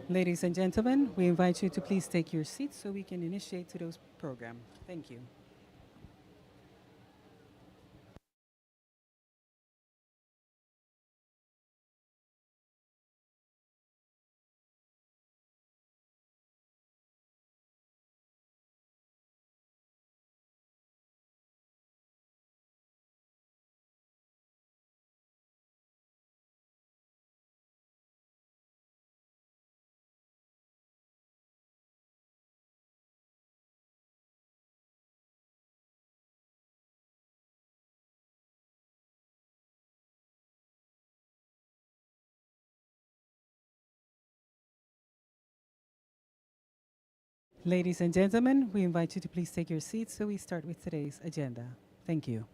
Ladies and gentlemen, we invite you to please take your seats so we can initiate today's program. Thank you. Ladies and gentlemen, we invite you to please take your seats so we start with today's agenda. Thank you.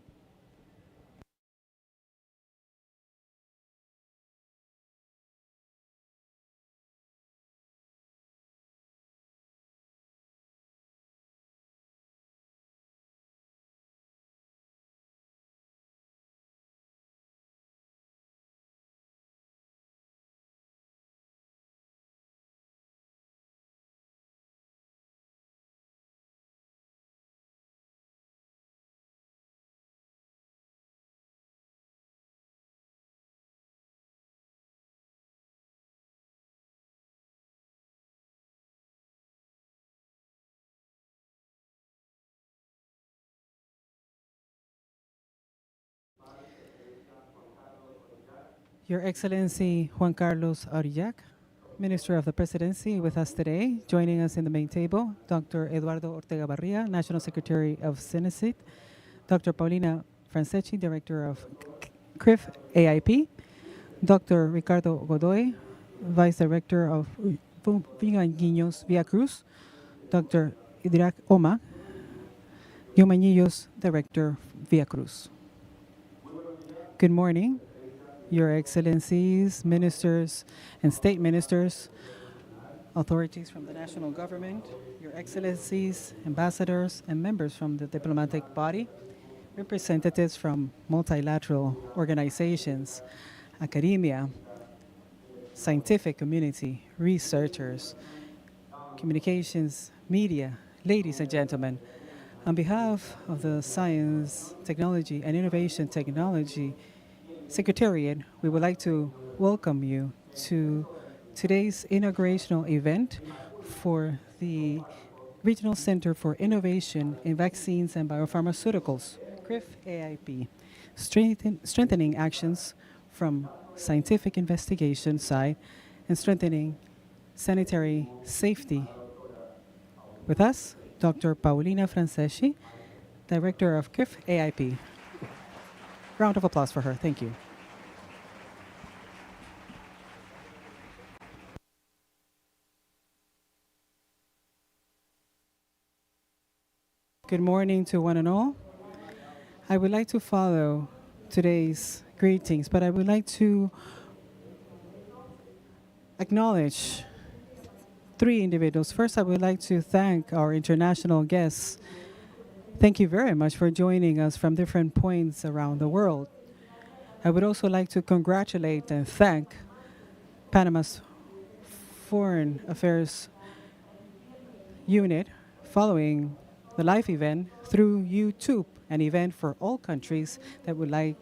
Your Excellency Juan Carlos Aurillac, Minister of the Presidency, with us today. Joining us in the main table, Dr. Eduardo Ortega Barria, National Secretary of Cenecit, Dr. Paulina Franceschi, Director of Crivb Aip, Dr. Ricardo Godoy, Vice Director of Niños Via Cruz, Dr. Idrak Oma, Yumanillos, Director Via Cruz. Good morning, Your Excellencies, Ministers and State Ministers, authorities from the national government, Your Excellencies, ambassadors, and members from the diplomatic body, representatives from multilateral organizations, academia, scientific community, researchers, communications, media, ladies and gentlemen. On behalf of the Science, Technology, and Innovation Technology Secretariat, we would like to welcome you to today's inaugurational event for the Regional Center for Innovation in Vaccines and Biopharmaceuticals, Crivb Aip, strengthening actions from scientific investigation side and strengthening sanitary safety. With us, Dr. Paulina Franceschi, Director of Crivb Aip. Round of applause for her. Thank you. Good morning to one and all. I would like to follow today's greetings, but I would like to acknowledge three individuals. First, I would like to thank our international guests. Thank you very much for joining us from different points around the world. I would also like to congratulate and thank Panama's Foreign Affairs Unit following the live event through YouTube, an event for all countries that would like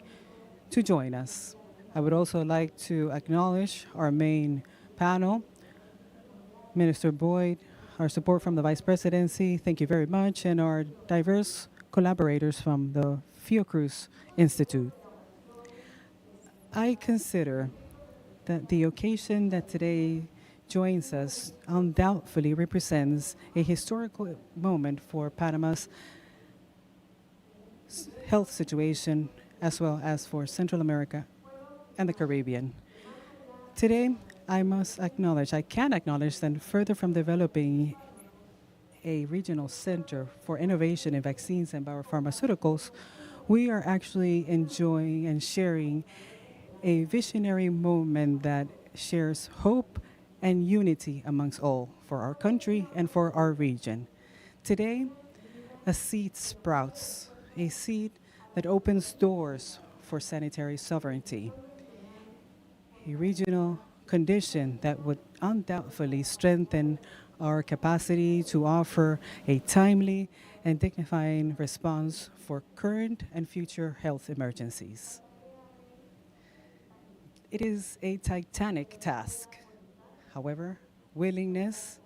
to join us. I would also like to acknowledge our main panel, Minister Boyd, our support from the Vice Presidency, thank you very much, and our diverse collaborators from the Fiocruz Institute. I consider that the occasion that today joins us undoubtedly represents a historical moment for Panama's health situation as well as for Central America and the Caribbean. Today, I can acknowledge that further from developing a regional center for innovation in vaccines and biopharmaceuticals, we are actually enjoying and sharing a visionary moment that shares hope and unity amongst all for our country and for our region. Today, a seed sprouts, a seed that opens doors for sanitary sovereignty, a regional condition that would undoubtedly strengthen our capacity to offer a timely and dignifying response for current and future health emergencies. It is a titanic task. However, willingness,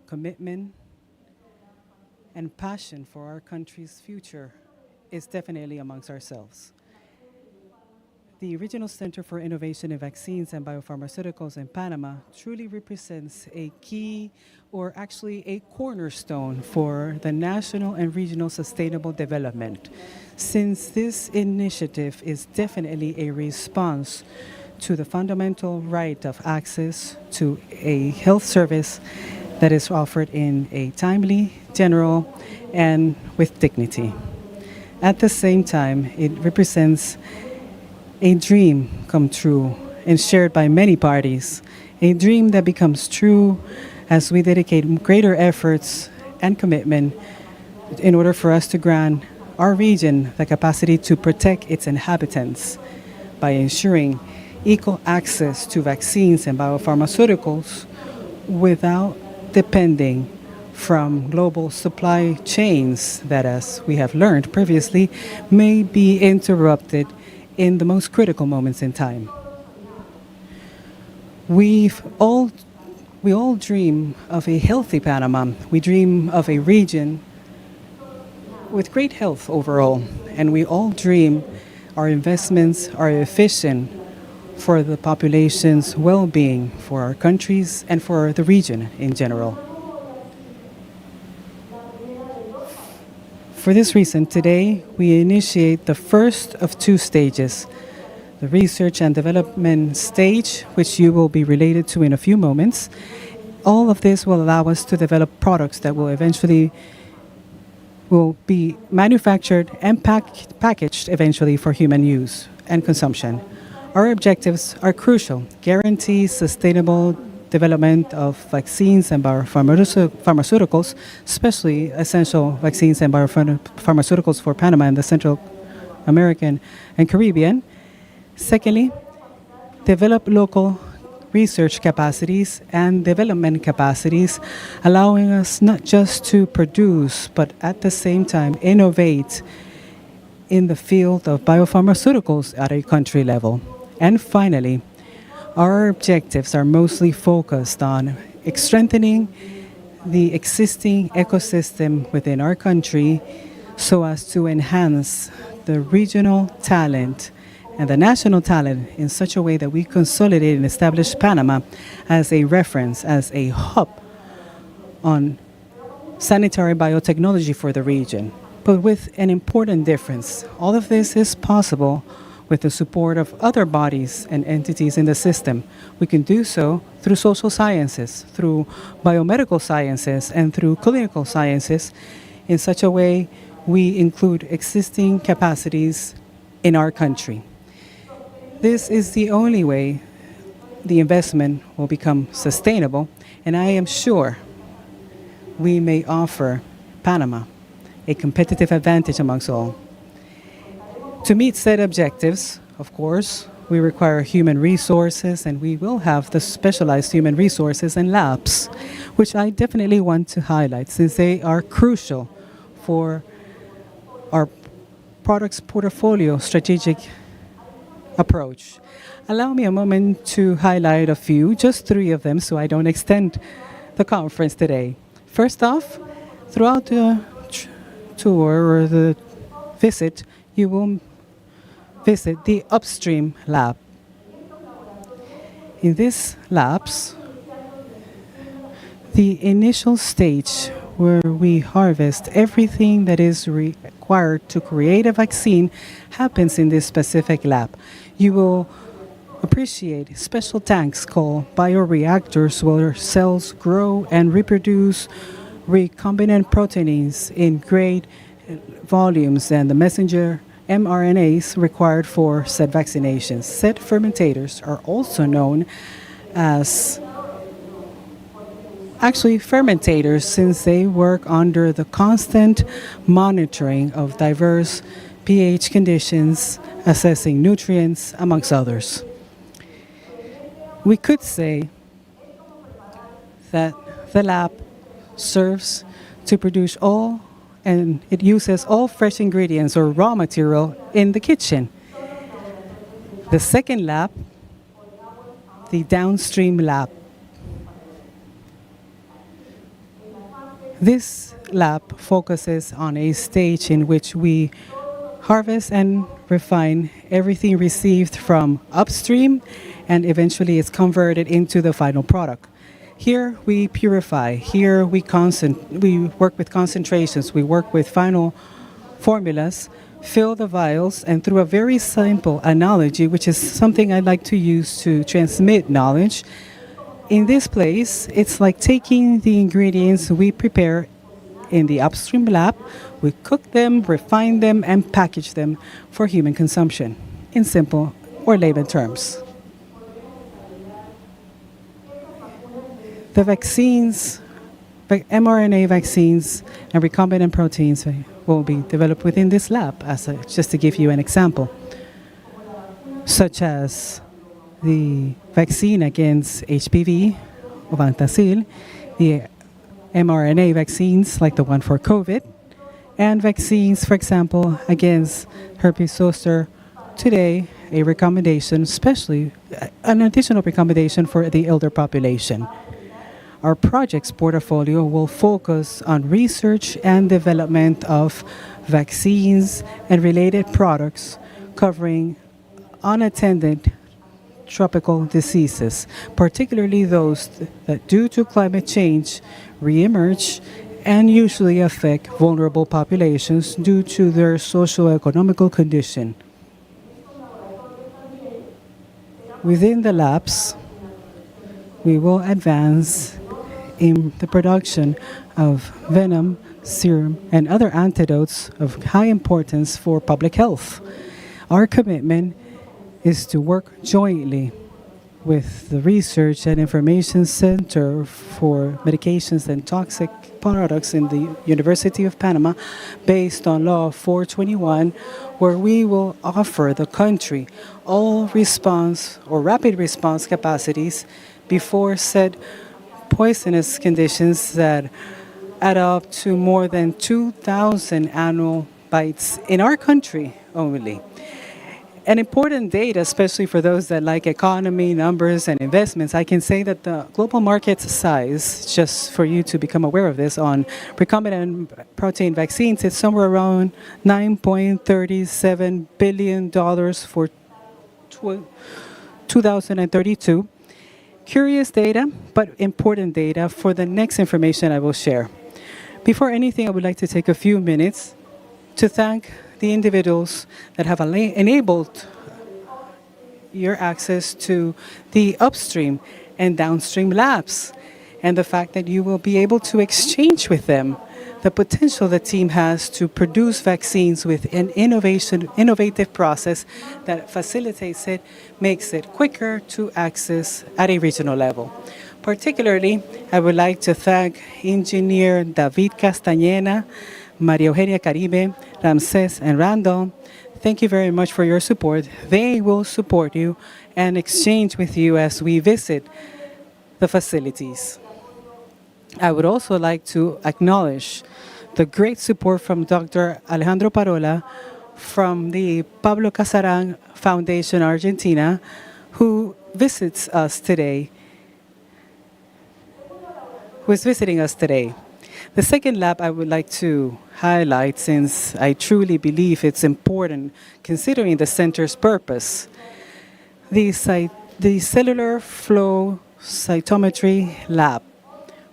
commitment, and passion for our country's future is definitely amongst ourselves. The Regional Center for Innovation in Vaccines and Biopharmaceuticals in Panama truly represents a key, or actually a cornerstone, for the national and regional sustainable development, since this initiative is definitely a response to the fundamental right of access to a health service that is offered in a timely, general, and with dignity. At the same time, it represents a dream come true and shared by many parties, a dream that becomes true as we dedicate greater efforts and commitment in order for us to grant our region the capacity to protect its inhabitants by ensuring equal access to vaccines and biopharmaceuticals without depending from global supply chains that, as we have learned previously, may be interrupted in the most critical moments in time. We all dream of a healthy Panama. We dream of a region with great health overall, and we all dream our investments are efficient for the population's well-being, for our countries, and for the region in general. For this reason, today we initiate the first of two stages, the research and development stage, which you will be related to in a few moments. All of this will allow us to develop products that will eventually be manufactured and packaged eventually for human use and consumption. Our objectives are crucial: guarantee sustainable development of vaccines and biopharmaceuticals, especially essential vaccines and biopharmaceuticals for Panama and the Central American and Caribbean. Secondly, develop local research capacities and development capacities, allowing us not just to produce, but at the same time innovate in the field of biopharmaceuticals at a country level. And finally, our objectives are mostly focused on strengthening the existing ecosystem within our country so as to enhance the regional talent and the national talent in such a way that we consolidate and establish Panama as a reference, as a hub on sanitary biotechnology for the region. But with an important difference, all of this is possible with the support of other bodies and entities in the system. We can do so through social sciences, through biomedical sciences, and through clinical sciences. In such a way, we include existing capacities in our country. This is the only way the investment will become sustainable, and I am sure we may offer Panama a competitive advantage amongst all. To meet said objectives, of course, we require human resources, and we will have the specialized human resources and labs, which I definitely want to highlight since they are crucial for our products portfolio strategic approach. Allow me a moment to highlight a few, just 3 of them, so I don't extend the conference today. First off, throughout the tour or the visit, you will visit the upstream lab. In this labs, the initial stage where we harvest everything that is required to create a vaccine happens in this specific lab. You will appreciate special tanks called bioreactors where cells grow and reproduce recombinant proteins in great volumes and the messenger mRNAs required for said vaccinations. Said fermentators are also known as fermentators since they work under the constant monitoring of diverse pH conditions, assessing nutrients, amongst others. We could say that the lab serves to produce all, and it uses all fresh ingredients or raw material in the kitchen. The second lab, the downstream lab. This lab focuses on a stage in which we harvest and refine everything received from upstream, and eventually it's converted into the final product. Here we purify, here we work with concentrations, we work with final formulas, fill the vials, and through a very simple analogy, which is something I like to use to transmit knowledge, in this place, it's like taking the ingredients we prepare in the upstream lab, we cook them, refine them, and package them for human consumption, in simple or layman terms. The vaccines, mRNA vaccines, and recombinant proteins will be developed within this lab, just to give you an example, such as the vaccine against HPV, Uvantacil, the mRNA vaccines like the one for COVID, and vaccines, for example, against herpes zoster. Today, a recommendation, especially an additional recommendation for the elder population. Our projects portfolio will focus on research and development of vaccines and related products covering unattended tropical diseases, particularly those that due to climate change reemerge and usually affect vulnerable populations due to their socio-economical condition. Within the labs, we will advance in the production of venom, serum, and other antidotes of high importance for public health. Our commitment is to work jointly with the Research and Information Center for Medications and Toxic Products in the University of Panama, based on Law 421, where we will offer the country all response or rapid response capacities before said poisonous conditions that add up to more than 2,000 annual bites in our country only. An important data, especially for those that like economy, numbers, and investments, I can say that the global market size, just for you to become aware of this, on recombinant protein vaccines, it's somewhere around $9.37 billion for 2032. Curious data, but important data for the next information I will share. Before anything, I would like to take a few minutes to thank the individuals that have enabled your access to the upstream and downstream labs, and the fact that you will be able to exchange with them the potential the team has to produce vaccines with an innovative process that facilitates it, makes it quicker to access at a regional level. Particularly, I would like to thank Engineer David Castañeda, Maria Eugenia Caribe, Ramses, and Randall. Thank you very much for your support. They will support you and exchange with you as we visit the facilities. I would also like to acknowledge the great support from Dr. Alejandro Parola from the Pablo Casarán Foundation Argentina, who visits us today, who is visiting us today. The second lab I would like to highlight, since I truly believe it's important considering the center's purpose, the cellular flow cytometry lab,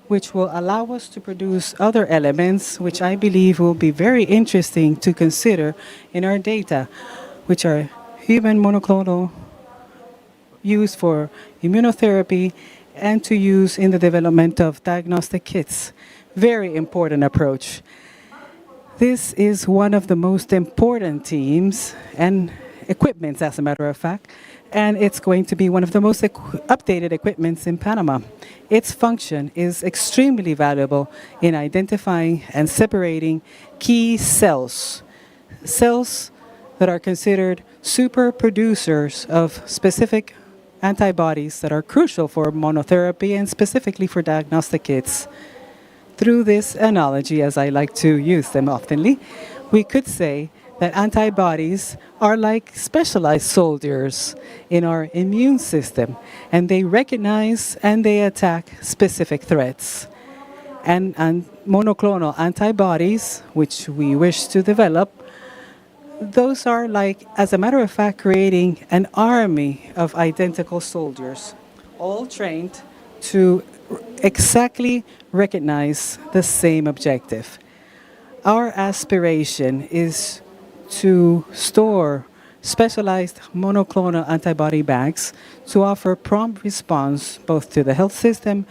which will allow us to produce other elements which I believe will be very interesting to consider in our data, which are human monoclonal used for immunotherapy and to use in the development of diagnostic kits. Very important approach. This is one of the most important teams and equipments, as a matter of fact, and it's going to be one of the most updated equipments in Panama. Its function is extremely valuable in identifying and separating key cells that are considered super producers of specific antibodies that are crucial for monotherapy and specifically for diagnostic kits. Through this analogy, as I like to use them oftenly, we could say that antibodies are like specialized soldiers in our immune system, and they recognize and they attack specific threats. And monoclonal antibodies, which we wish to develop, those are like, as a matter of fact, creating an army of identical soldiers, all trained to exactly recognize the same objective. Our aspiration is to store specialized monoclonal antibody banks to offer prompt response both to the health system,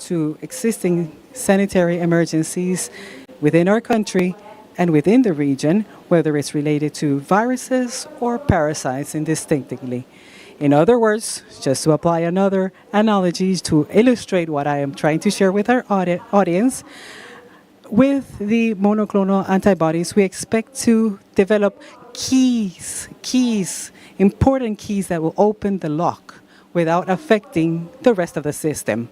to existing sanitary emergencies within our country and within the region, whether it's related to viruses or parasites indistinctly. In other words, just to apply another analogy to illustrate what I am trying to share with our audience, with the monoclonal antibodies, we expect to develop important keys that will open the lock without affecting the rest of the system.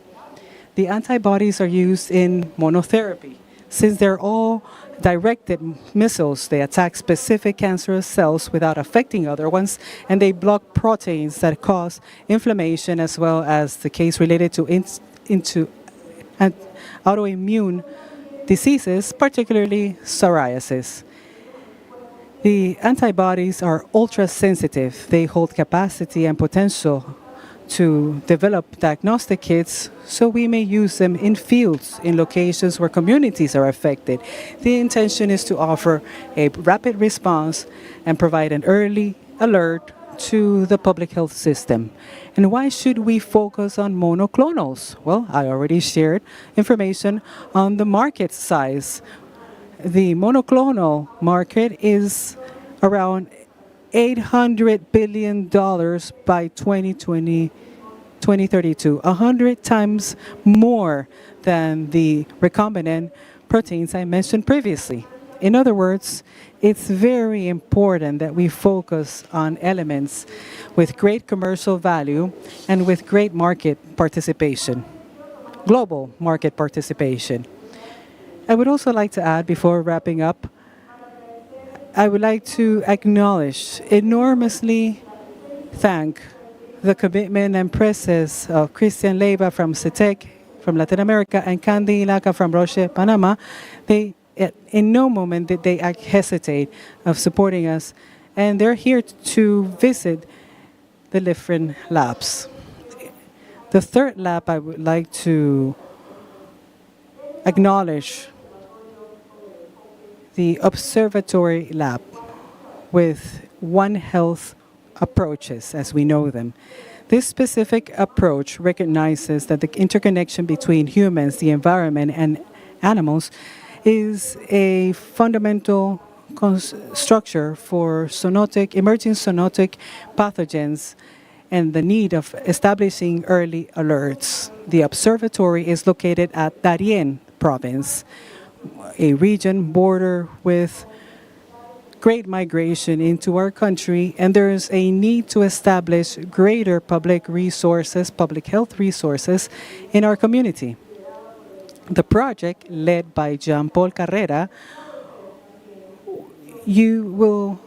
The antibodies are used in monotherapy. Since they're all directed missiles, they attack specific cancerous cells without affecting other ones, and they block proteins that cause inflammation, as well as the case related to autoimmune diseases, particularly psoriasis. The antibodies are ultra-sensitive. They hold capacity and potential to develop diagnostic kits, so we may use them in fields, in locations where communities are affected. The intention is to offer a rapid response and provide an early alert to the public health system. And why should we focus on monoclonals? Well, I already shared information on the market size. The monoclonal market is around $800 billion by 2032, 100 times more than the recombinant proteins I mentioned previously. In other words, it's very important that we focus on elements with great commercial value and with great market participation, global market participation. I would also like to add, before wrapping up, I would like to acknowledge, enormously thank the commitment and presence of Christian Leiva from CETEC, from Latin America, and Candy Ilaca from Roche, Panama. They, in no moment did they hesitate of supporting us, and they're here to visit the different labs. The third lab I would like to acknowledge, the observatory lab with One Health approaches as we know them. This specific approach recognizes that the interconnection between humans, the environment, and animals is a fundamental structure for emerging zoonotic pathogens and the need of establishing early alerts. The observatory is located at Darien province, a region border with great migration into our country, and there is a need to establish greater public resources, public health resources in our community. The project, led by Jean-Paul Carrera, you will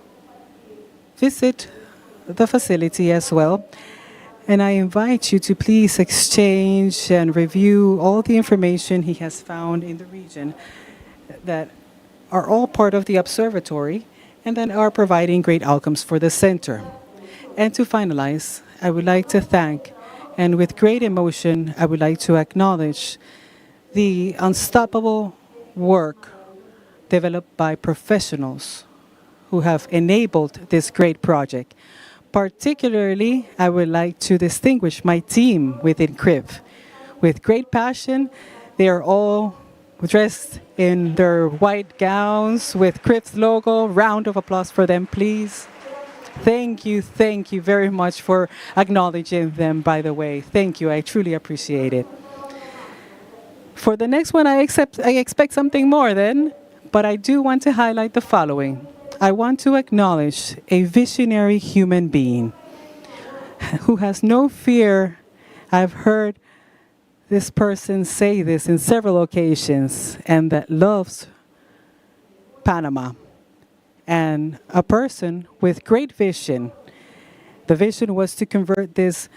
visit the facility as well, and I invite you to please exchange and review all the information he has found in the region that are all part of the observatory and that are providing great outcomes for the center. And to finalize, I would like to thank, and with great emotion, I would like to acknowledge the unstoppable work developed by professionals who have enabled this great project. Particularly, I would like to distinguish my team within Crivb. With great passion, they are all dressed in their white gowns with Crivb's logo. Round of applause for them, please. Thank you very much for acknowledging them, by the way. Thank you, I truly appreciate it. For the next one, I expect something more then, but I do want to highlight the following. I want to acknowledge a visionary human being. who has no fear. I've heard this person say this in several occasions, and that loves Panama, and a person with great vision. The vision was to convert this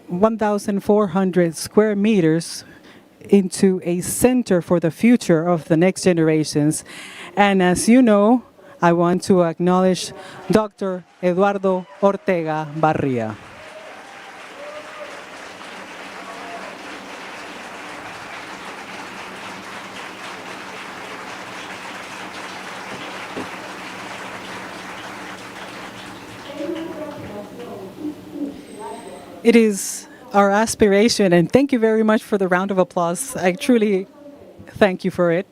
1,400 square meters into a center for the future of the next generations. And as you know, I want to acknowledge Dr. Eduardo Ortega Barria. It is our aspiration, and thank you very much for the round of applause. I truly thank you for it.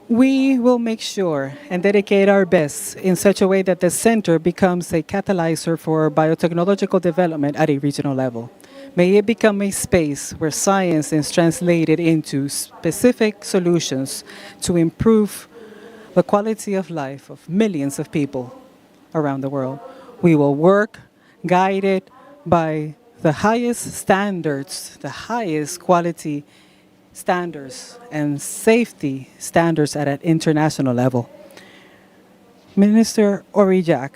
We will make sure and dedicate our best in such a way that the center becomes a catalyzer for biotechnological development at a regional level. May it become a space where science is translated into specific solutions to improve the quality of life of millions of people around the world. We will work guided by the highest standards, the highest quality standards and safety standards at an international level. Minister Orijak,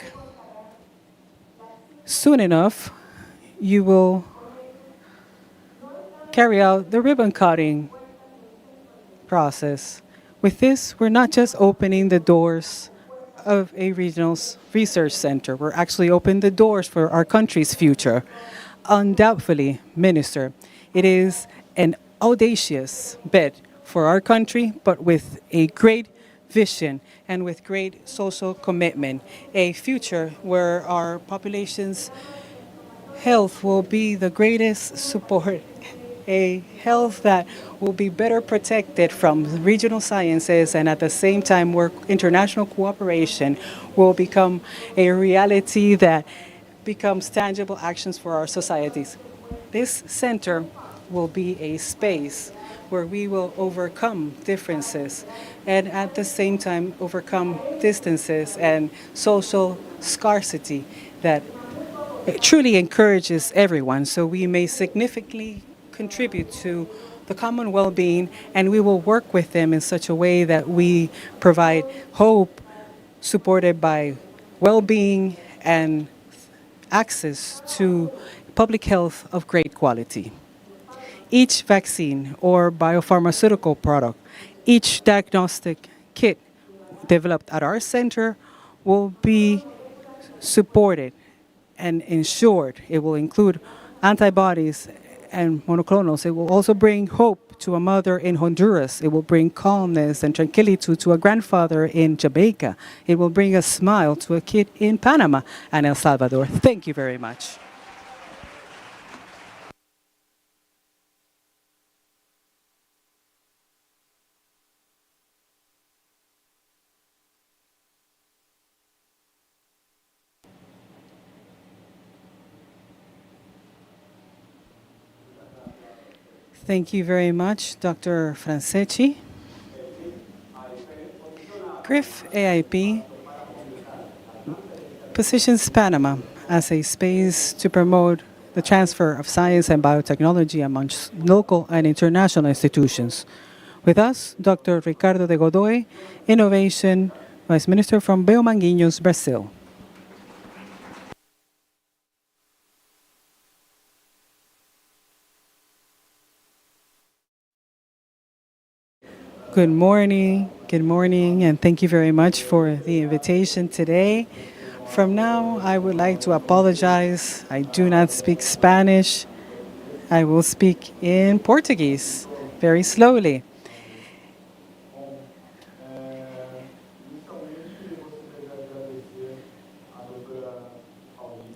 soon enough, you will carry out the ribbon cutting process. With this, we're not just opening the doors of a regional research center. We're actually opening the doors for our country's future. Undoubtedly, Minister, it is an audacious bet for our country, but with a great vision and with great social commitment. A future where our population's health will be the greatest support. A health that will be better protected from regional sciences, and at the same time where international cooperation will become a reality that becomes tangible actions for our societies. This center will be a space where we will overcome differences and at the same time overcome distances and social scarcity that truly encourages everyone, so we may significantly contribute to the common well-being, and we will work with them in such a way that we provide hope supported by well-being and access to public health of great quality. Each vaccine or biopharmaceutical product, each diagnostic kit developed at our center will be supported and ensured. It will include antibodies and monoclonals. It will also bring hope to a mother in Honduras. It will bring calmness and tranquility to a grandfather in Jamaica. It will bring a smile to a kid in Panama and El Salvador. Thank you very much. Thank you very much, Dr. Franceschi. Crivb Aip positions Panama as a space to promote the transfer of science and biotechnology amongst local and international institutions. With us, Dr. Ricardo de Godoy, Innovation Vice Minister from Biomanguinhos, Brazil. Good morning, and thank you very much for the invitation today. From now, I would like to apologize. I do not speak Spanish. I will speak in Portuguese, very slowly.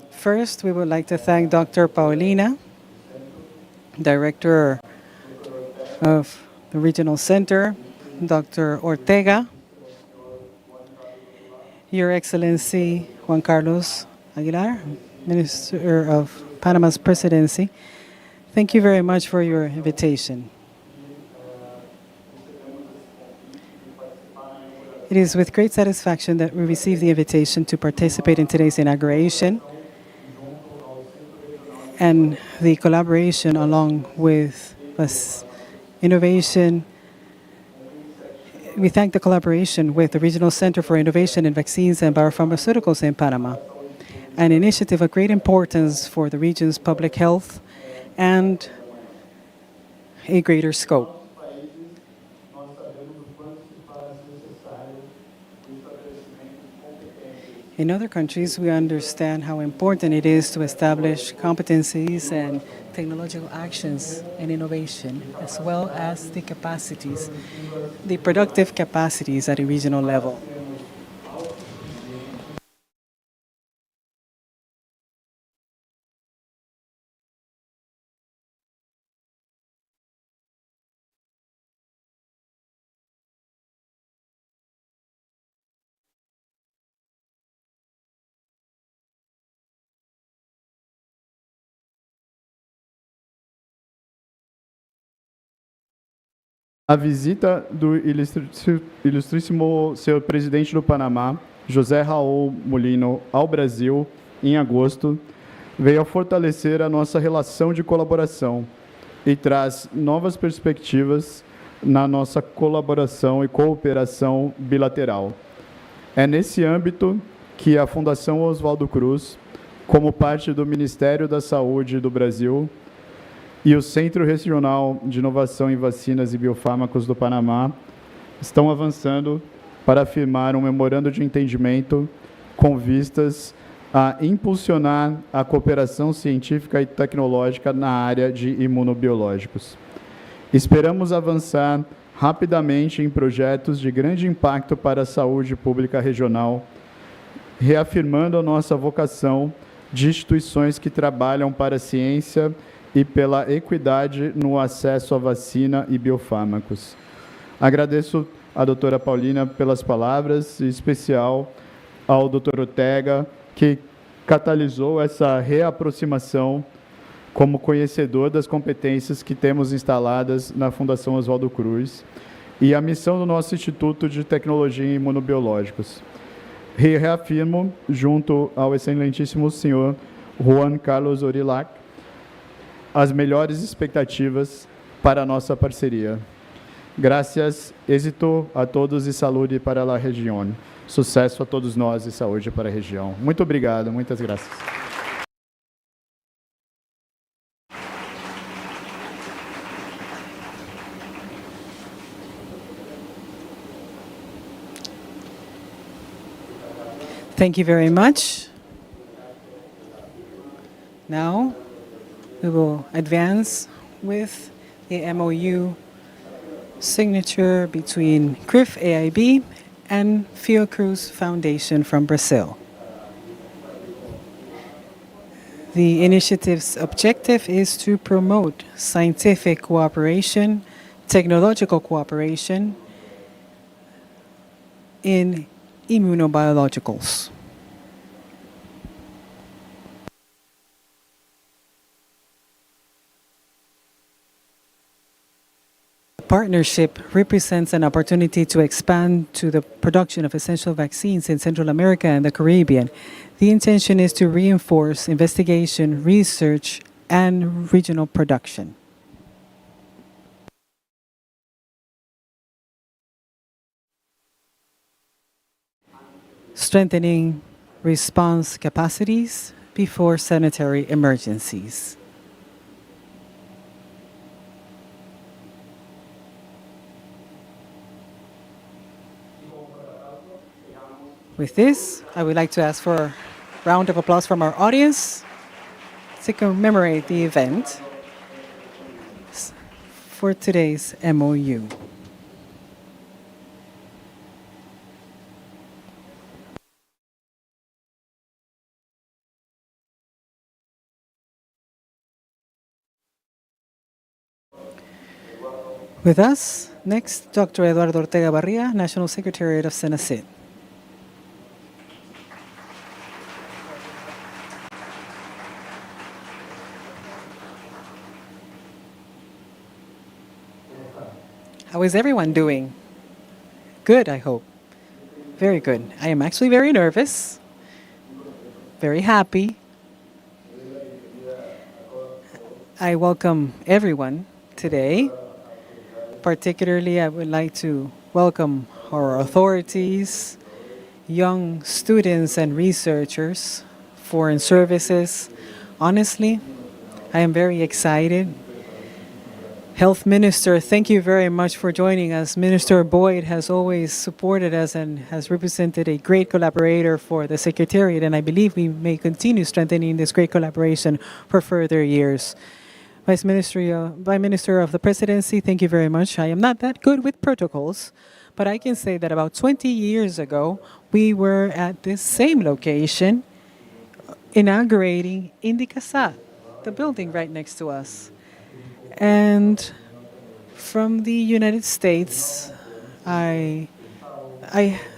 First, we would like to thank Dr. Paulina, Director of the Regional Center, Dr. Ortega, Your Excellency Juan Carlos Aguilar, Minister of Panama's Presidency. Thank you very much for your invitation. It is with great satisfaction that we receive the invitation to participate in today's inauguration. and the collaboration along with us innovation. We thank the collaboration with the Regional Center for Innovation in Vaccines and Biopharmaceuticals in Panama, an initiative of great importance for the region's public health and a greater scope. In other countries, we understand how important it is to establish competencies and technological actions and innovation, as well as the capacities, the productive capacities at a regional level. A visita do ilustríssimo senhor presidente do Panamá, José Raul Mulino, ao Brasil, em agosto, veio a fortalecer a nossa relação de colaboração e traz novas perspectivas na nossa colaboração e cooperação bilateral. É nesse âmbito que a Fundação Oswaldo Cruz, como parte do Ministério da Saúde do Brasil, e o Centro Regional de Inovação em Vacinas e Biofármacos do Panamá estão avançando para firmar um memorando de entendimento com vistas a impulsionar a cooperação científica e tecnológica na área de imunobiológicos. Esperamos avançar rapidamente em projetos de grande impacto para a saúde pública regional, reafirmando a nossa vocação de instituições que trabalham para a ciência e pela equidade no acesso à vacina e biofármacos. Agradeço à doutora Paulina pelas palavras, em especial ao doutor Ortega, que catalisou essa reaproximação como conhecedor das competências que temos instaladas na Fundação Oswaldo Cruz e a missão do nosso Instituto de Tecnologia em Imunobiológicos. Reafirmo, junto ao excelentíssimo senhor Juan Carlos Orilac, as melhores expectativas para a nossa parceria. Graças, êxito a todos e saúde para a região. Sucesso a todos nós e saúde para a região. Muito obrigado, muitas graças. Thank you very much. Now, we will advance with the MOU signature between Crivb Aip and Fiocruz Foundation from Brazil. The initiative's objective is to promote scientific cooperation, technological cooperation in immunobiologicals. Partnership represents an opportunity to expand to the production of essential vaccines in Central America and the Caribbean. The intention is to reinforce investigation, research, and regional production. Strengthening response capacities before sanitary emergencies. With this, I would like to ask for a round of applause from our audience to commemorate the event for today's MOU. With us, next, Dr. Eduardo Ortega Barria, National Secretariat of Senacid. How is everyone doing? Good, I hope. Very good. I am actually very nervous, very happy. I welcome everyone today. Particularly, I would like to welcome our authorities, young students and researchers, foreign services. Honestly, I am very excited. Health Minister, thank you very much for joining us. Minister Boyd has always supported us and has represented a great collaborator for the Secretariat, and I believe we may continue strengthening this great collaboration for further years. Vice Minister of the Presidency, thank you very much. I am not that good with protocols, but I can say that about 20 years ago, we were at this same location inaugurating Indicasat, the building right next to us. And from the United States, I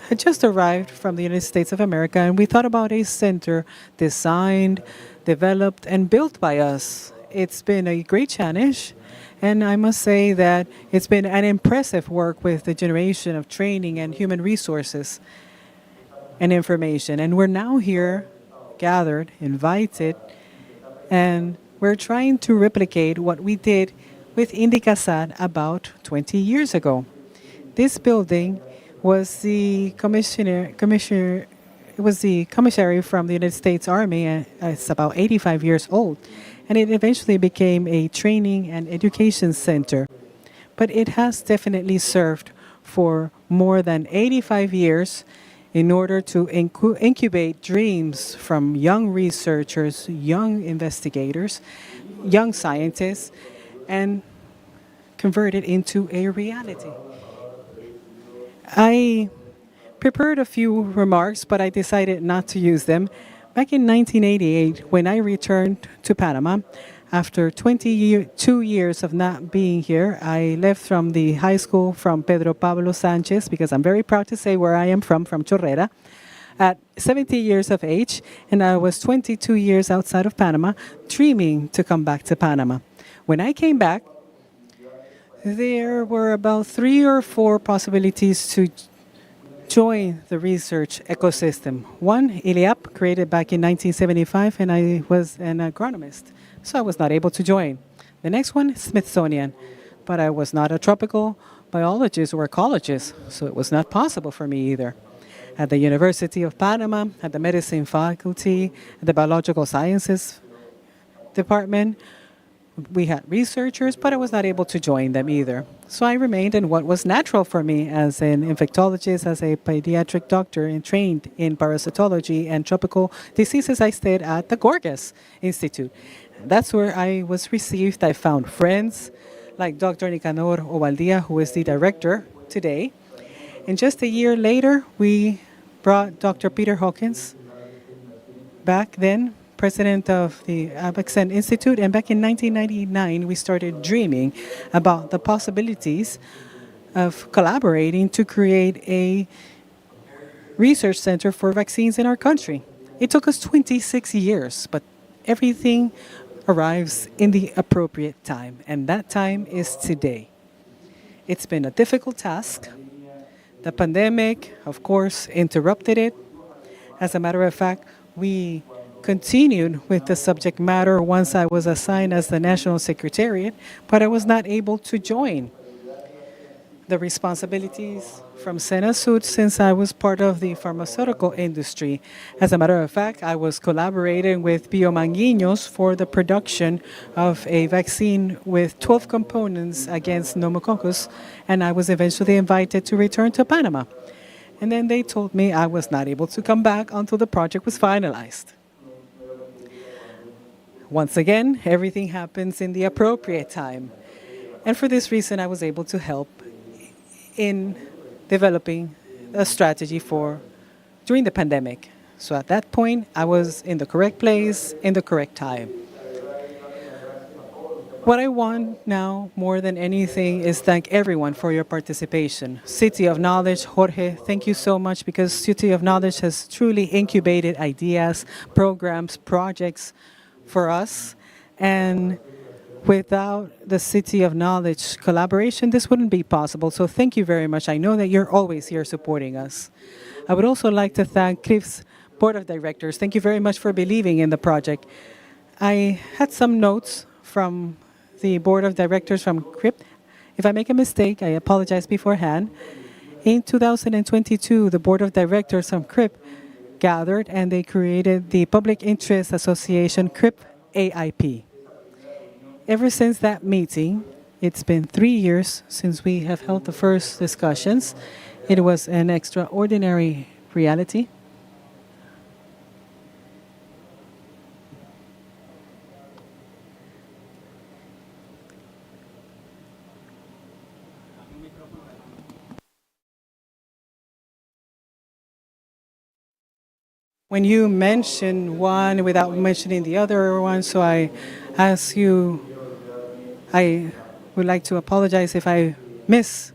had just arrived from the United States of America, and we thought about a center designed, developed, and built by us. It's been a great challenge, and I must say that it's been an impressive work with the generation of training and human resources and information. And we're now here, gathered, invited, and we're trying to replicate what we did with Indicasat about 20 years ago. This building was the commissary from the United States Army. It's about 85 years old, and it eventually became a training and education center. But it has definitely served for more than 85 years in order to incubate dreams from young researchers, young investigators, young scientists, and convert it into a reality. I prepared a few remarks, but I decided not to use them. Back in 1988, when I returned to Panama, after 22 years of not being here, I left from the high school from Pedro Pablo Sanchez, because I'm very proud to say where I am from Chorrera, at 70 years of age, and I was 22 years outside of Panama, dreaming to come back to Panama. When I came back, there were about 3 or 4 possibilities to join the research ecosystem. One, ILIAP, created back in 1975, and I was an agronomist, so I was not able to join. The next one, Smithsonian, but I was not a tropical biologist or ecologist, so it was not possible for me either. At the University of Panama, at the medicine faculty, at the biological sciences department, we had researchers, but I was not able to join them either. So I remained in what was natural for me as an infectologist, as a pediatric doctor, and trained in parasitology and tropical diseases. I stayed at the Gorgas Institute. That's where I was received. I found friends like Dr. Nicanor Ovaldia, who is the director today. And just a year later, we brought Dr. Peter Hawkins back then, president of the Abexen Institute, and back in 1999, we started dreaming about the possibilities of collaborating to create a research center for vaccines in our country. It took us 26 years, but everything arrives in the appropriate time, and that time is today. It's been a difficult task. The pandemic, of course, interrupted it. As a matter of fact, we continued with the subject matter once I was assigned as the National Secretariat, but I was not able to join the responsibilities from Senasud since I was part of the pharmaceutical industry. As a matter of fact, I was collaborating with Biomanguinhos for the production of a vaccine with 12 components against pneumococcus, and I was eventually invited to return to Panama. And then they told me I was not able to come back until the project was finalized. Once again, everything happens in the appropriate time. And for this reason, I was able to help in developing a strategy for during the pandemic. So at that point, I was in the correct place, in the correct time. What I want now, more than anything, is thank everyone for your participation. City of Knowledge, Jorge, thank you so much, because City of Knowledge has truly incubated ideas, programs, projects for us. And without the City of Knowledge collaboration, this wouldn't be possible. So thank you very much. I know that you're always here supporting us. I would also like to thank Crivb's Board of Directors. Thank you very much for believing in the project. I had some notes from the board of directors from Crivb. If I make a mistake, I apologize beforehand. In 2022, the board of directors from Crivb gathered and they created the Public Interest Association Crivb Aip. Ever since that meeting, it's been 3 years since we have held the first discussions. It was an extraordinary reality. When you mention one without mentioning the other one, so I ask you, I would like to apologize if I miss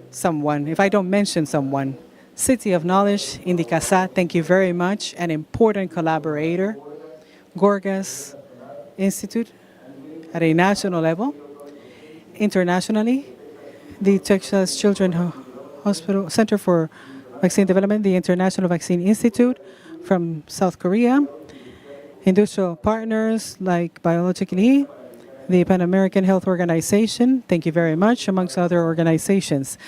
someone, if I don't mention someone. City of Knowledge, Indicasa, thank you very much, an important collaborator. Gorgas Institute at a national level. Internationally, the Texas Children's Hospital Center for Vaccine Development, the International Vaccine Institute from South Korea, industrial partners like Biologically, the Pan American Health Organization, thank you very much, amongst other organizations,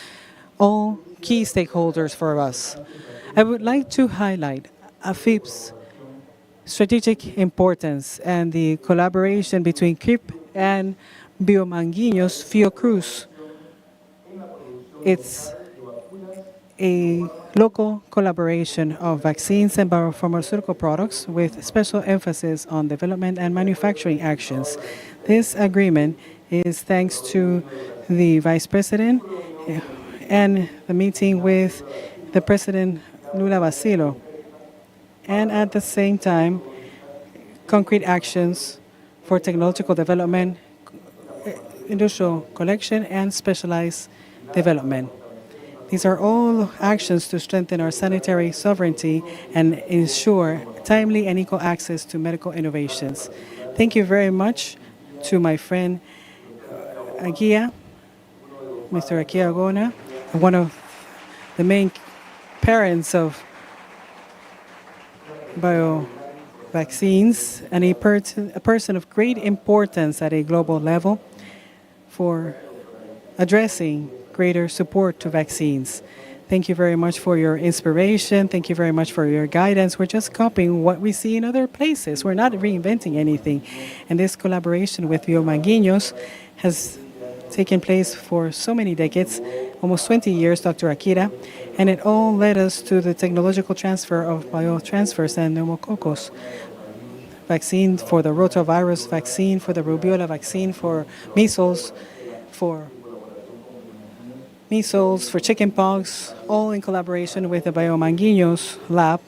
all key stakeholders for us. I would like to highlight AFIP's strategic importance and the collaboration between Crivb and Biomanguinhos Fiocruz. It's a local collaboration of vaccines and biopharmaceutical products with special emphasis on development and manufacturing actions. This agreement is thanks to the Vice President and the meeting with the President Lula Basilo, and at the same time, concrete actions for technological development, industrial collection, and specialized development. These are all actions to strengthen our sanitary sovereignty and ensure timely and equal access to medical innovations. Thank you very much to my friend Aguia, Mr. Akia Agona, one of the main parents of biovaccines and a person of great importance at a global level for addressing greater support to vaccines. Thank you very much for your inspiration. Thank you very much for your guidance. We're just copying what we see in other places. We're not reinventing anything. And this collaboration with Biomanguinhos has taken place for so many decades, almost 20 years, Dr. Akira, and it all led us to the technological transfer of biotransfers and pneumococcus vaccine, for the rotavirus vaccine, for the rubella vaccine, for measles, for chickenpox, all in collaboration with the Biomanguinhos lab.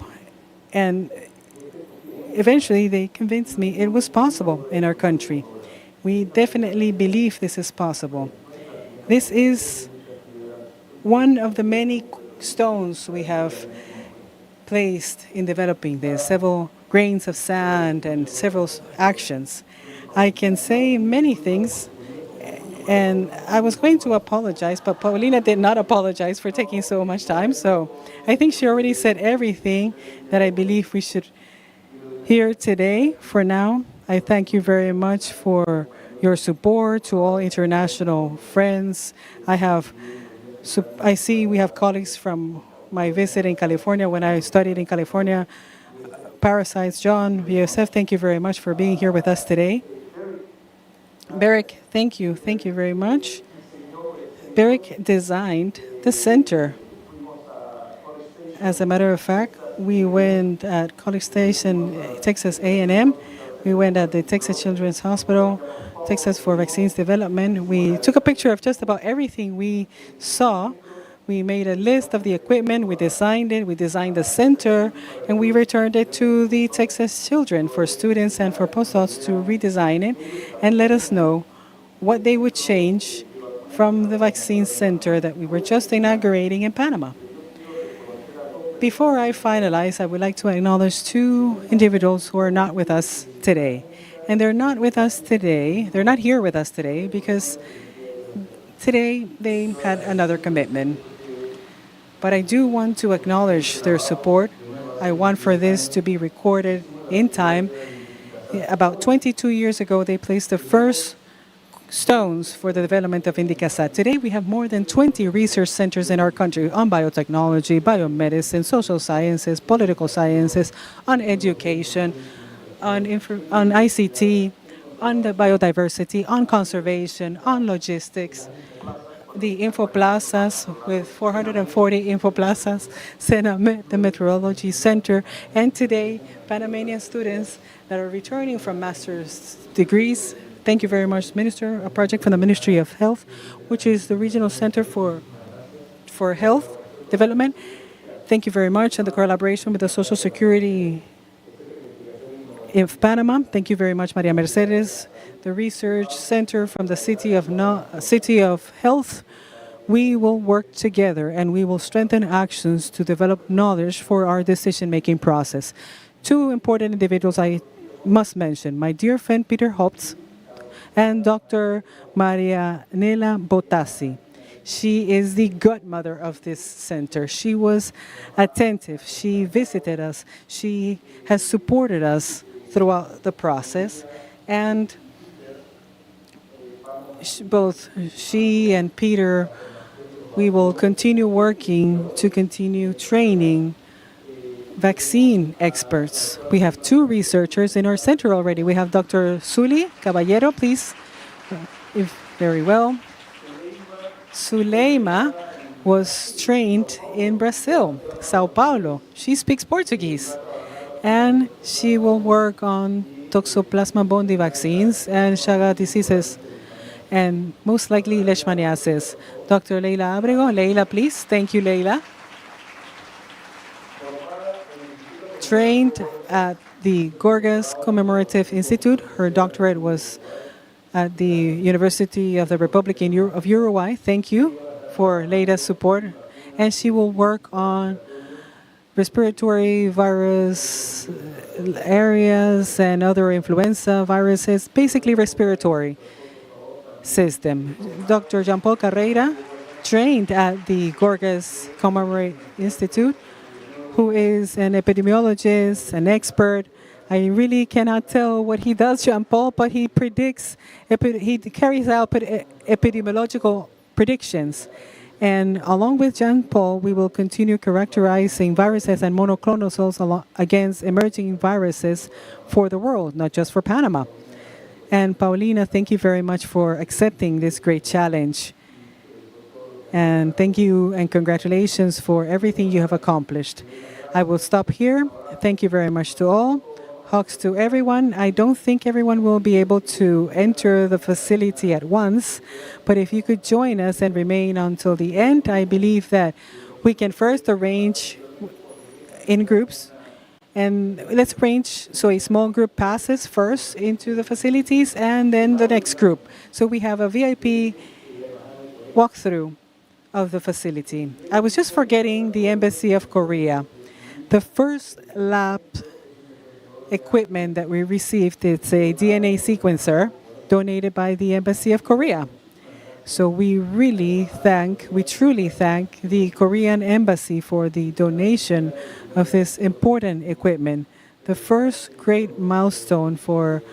And eventually they convinced me it was possible in our country. We definitely believe this is possible. This is one of the many stones we have placed in developing this, several grains of sand and several actions. I can say many things, and I was going to apologize, but Paulina did not apologize for taking so much time. So I think she already said everything that I believe we should hear today. For now, I thank you very much for your support, to all international friends. I see we have colleagues from my visit in California when I studied in California. Parasites, John, VSF, thank you very much for being here with us today. Beric, thank you very much. Beric designed the center. As a matter of fact, we went at College Station, Texas A&M. We went at the Texas Children's Hospital, Texas for Vaccines Development. We took a picture of just about everything we saw. We made a list of the equipment, we designed it, we designed the center, and we returned it to the Texas children for students and for postdocs to redesign it and let us know what they would change from the vaccine center that we were just inaugurating in Panama. Before I finalize, I would like to acknowledge two individuals who are not with us today. And they're not with us today, they're not here with us today because today they had another commitment. But I do want to acknowledge their support. I want for this to be recorded in time. About 22 years ago, they placed the first stones for the development of Indicasat. Today, we have more than 20 research centers in our country on biotechnology, biomedicine, social sciences, political sciences, on education, on ICT, on the biodiversity, on conservation, on logistics, the info plazas with 440 info plazas, Senamet, the Meteorology Center, and today Panamanian students that are returning from master's degrees. Thank you very much, Minister. A project from the Ministry of Health, which is the Regional Center for Health Development. Thank you very much, and the collaboration with the Social Security of Panama. Thank you very much, Maria Mercedes, the Research Center from the City of Health. We will work together and we will strengthen actions to develop knowledge for our decision-making process. Two important individuals I must mention, my dear friend Peter Hopts and Dr. Maria Nela Botassi. She is the godmother of this center. She was attentive. She visited us. She has supported us throughout the process. And both she and Peter, we will continue working to continue training vaccine experts. We have two researchers in our center already. We have Dr. Suli Caballero, please. If very well. Suleima was trained in Brazil, Sao Paulo. She speaks Portuguese. And she will work on Toxoplasma gondii vaccines and Chagas diseases, and most likely leishmaniasis. Dr. Leila Abrego. Leila, please. Thank you, Leila. Trained at the Gorgas Commemorative Institute. Her doctorate was at the University of the Republic of Uruguay. Thank you for Leila's support. And she will work on respiratory virus areas and other influenza viruses, basically respiratory system. Dr. Jean Paul Carreira, trained at the Gorgas Commemorative Institute, who is an epidemiologist, an expert. I really cannot tell what he does, Jean Paul, but he predicts, he carries out epidemiological predictions. And along with Jean Paul, we will continue characterizing viruses and monoclonal cells against emerging viruses for the world, not just for Panama. And Paulina, thank you very much for accepting this great challenge. And thank you and congratulations for everything you have accomplished. I will stop here. Thank you very much to all. Hugs to everyone. I don't think everyone will be able to enter the facility at once, but if you could join us and remain until the end, I believe that we can first arrange in groups. And let's arrange so a small group passes first into the facilities and then the next group. So we have a VIP walkthrough of the facility. I was just forgetting the Embassy of Korea. The first lab equipment that we received, it's a DNA sequencer donated by the Embassy of Korea. So we truly thank the Korean Embassy for the donation of this important equipment, the first great milestone for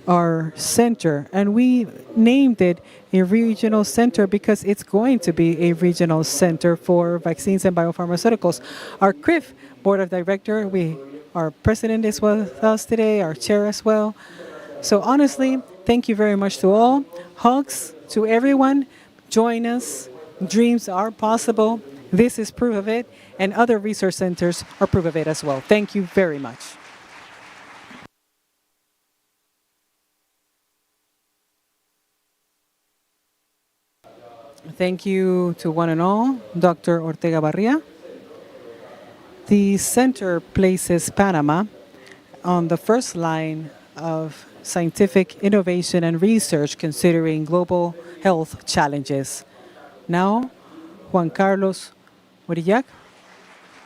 our center. And we named it a regional center because it's going to be a regional center for vaccines and biopharmaceuticals. Our Crivb Board of Directors, our president is with us today, our chair as well. So honestly, thank you very much to all. Hugs to everyone. Join us. Dreams are possible. This is proof of it, and other research centers are proof of it as well. Thank you very much. Thank you to one and all. Dr. Ortega Barria. The center places Panama on the first line of scientific innovation and research considering global health challenges. Now, Juan Carlos Murillac,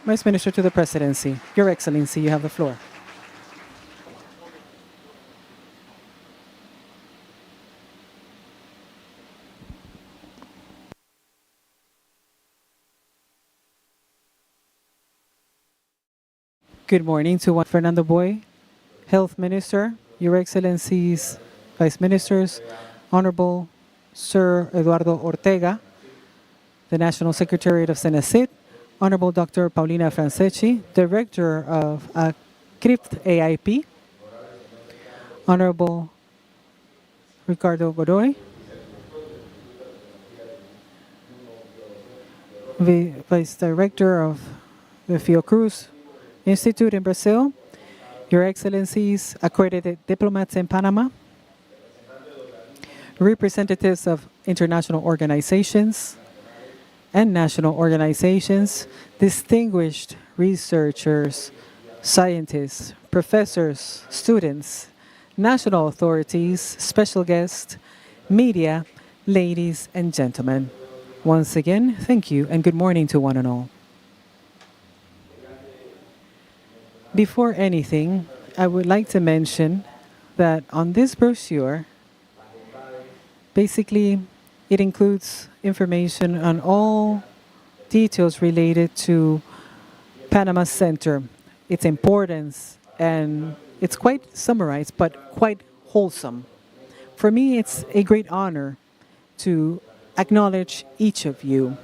Vice Minister to the Presidency. Your Excellency, you have the floor. Good morning to Juan Fernando Boy, Health Minister, Your Excellencies, Vice Ministers, Honorable Sir Eduardo Ortega, the National Secretariat of Senacit, Honorable Dr. Paulina Franceschi, Director of Crivb Aip, Honorable Ricardo Godoy, Vice Director of the Fiocruz Institute in Brazil, Your Excellencies, accredited diplomats in Panama, representatives of international organizations and national organizations, distinguished researchers, scientists, professors, students, national authorities, special guests, media, ladies and gentlemen. Once again, thank you and good morning to one and all. Before anything, I would like to mention that on this brochure, basically, it includes information on all details related to Panama Center, its importance, and it's quite summarized, but quite wholesome. For me, it's a great honor to acknowledge each of you.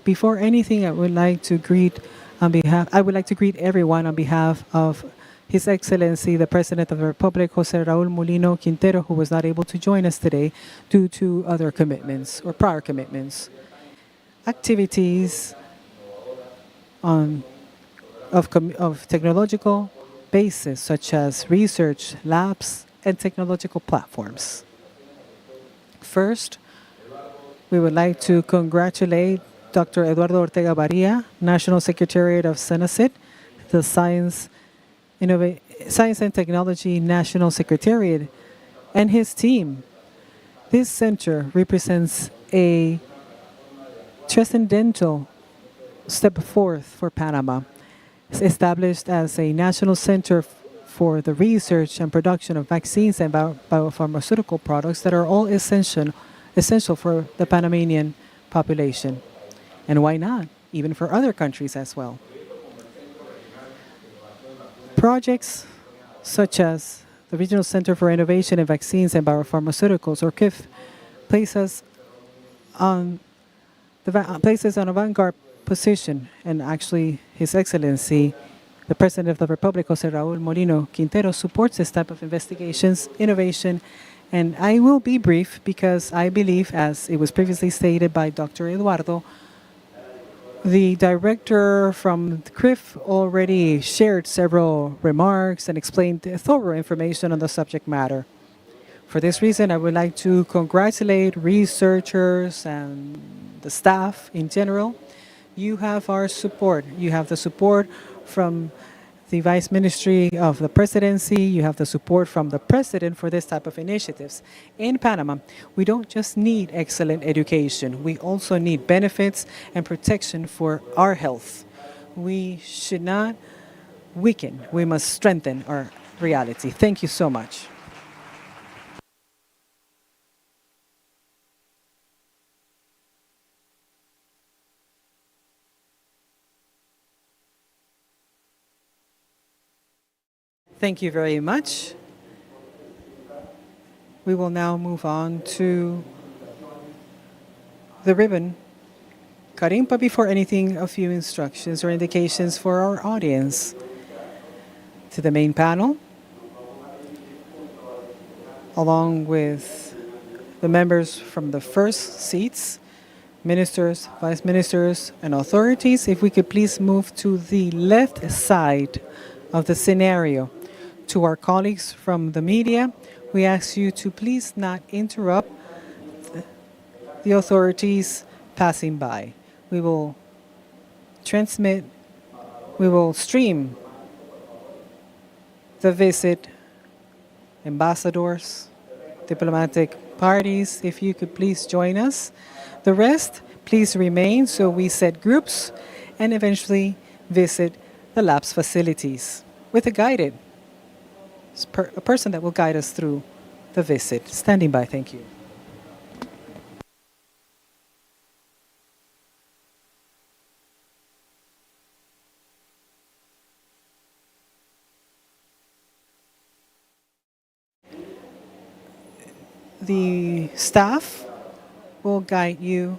Before anything, I would like to greet everyone on behalf of His Excellency, the President of the Republic, Jose Raul Molino Quintero, who was not able to join us today due to other commitments or prior commitments. Activities of technological basis, such as research labs and technological platforms. First, we would like to congratulate Dr. Eduardo Ortega Barria, National Secretariat of Senacit, the Science and Technology National Secretariat, and his team. This center represents a transcendental step forth for Panama. It's established as a national center for the research and production of vaccines and biopharmaceutical products that are all essential for the Panamanian population. And why not? Even for other countries as well. Projects such as the Regional Center for Innovation in Vaccines and Biopharmaceuticals, or CIF, places on a vanguard position, and actually His Excellency, the President of the Republic, Jose Raul Molino Quintero, supports this type of investigations, innovation, and I will be brief because I believe, as it was previously stated by Dr. Eduardo, the director from Crivb already shared several remarks and explained thorough information on the subject matter. For this reason, I would like to congratulate researchers and the staff in general. You have our support. You have the support from the Vice Ministry of the Presidency. You have the support from the President for this type of initiatives. In Panama, we don't just need excellent education. We also need benefits and protection for our health. We should not weaken. We must strengthen our reality. Thank you so much. Thank you very much. We will now move on to the ribbon cutting, but before anything, a few instructions or indications for our audience. To the main panel, along with the members from the first seats, ministers, vice ministers, and authorities, if we could please move to the left side of the scenario. To our colleagues from the media, we ask you to please not interrupt the authorities passing by. We will stream the visit, ambassadors, diplomatic parties, if you could please join us. The rest, please remain so we set groups and eventually visit the lab's facilities with a person that will guide us through the visit. Standing by, thank you. The staff will guide you.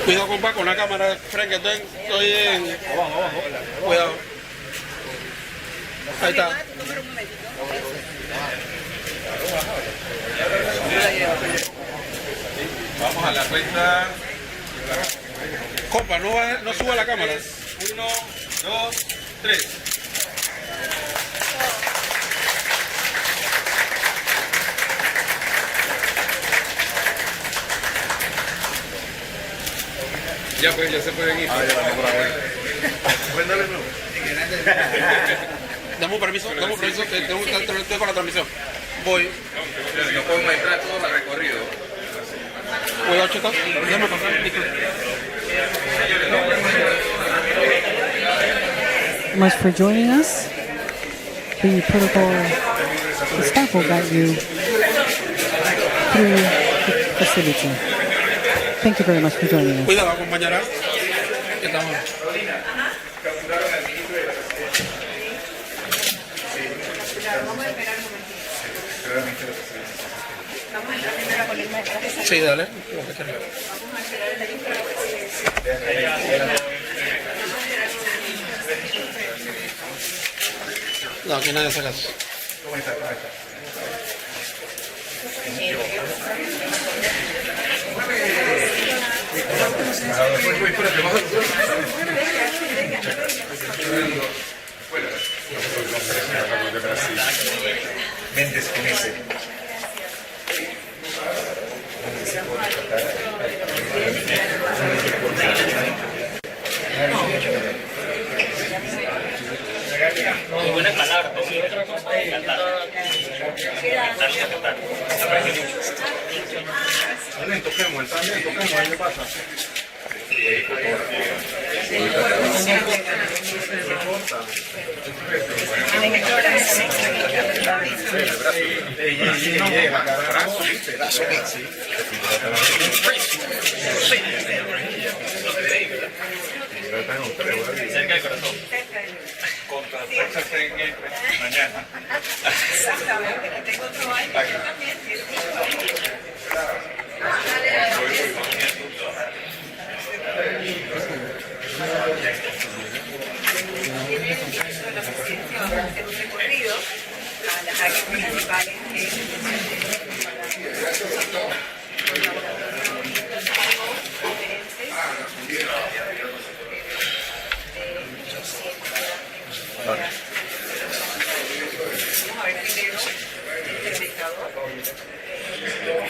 Cuidado, compa, con la cámara, Frank, que estoy en... Abajo. Cuidado. Ahí está. Vamos a la cuenta. Compa, no suba la cámara. 1, 2, 3. Ya pues, ya se pueden ir. Dame un permiso, estoy con la transmisión. Voy. No podemos entrar todos al recorrido. Cuidado, chicos. Déjame pasar. Much for joining us. The protocol staff will guide you through the facility. Thank you very much for joining us. Cuidado, compañera. Estamos. Sí, dale. No, aquí nadie hace caso. Mendes con ese. Muy buenas palabras, encantado. Toquemos, ¿qué pasa? Cerca del corazón. Contra Texas mañana. Exactamente, tengo otro año también. Un recorrido a las áreas principales vamos a ver primero el indicador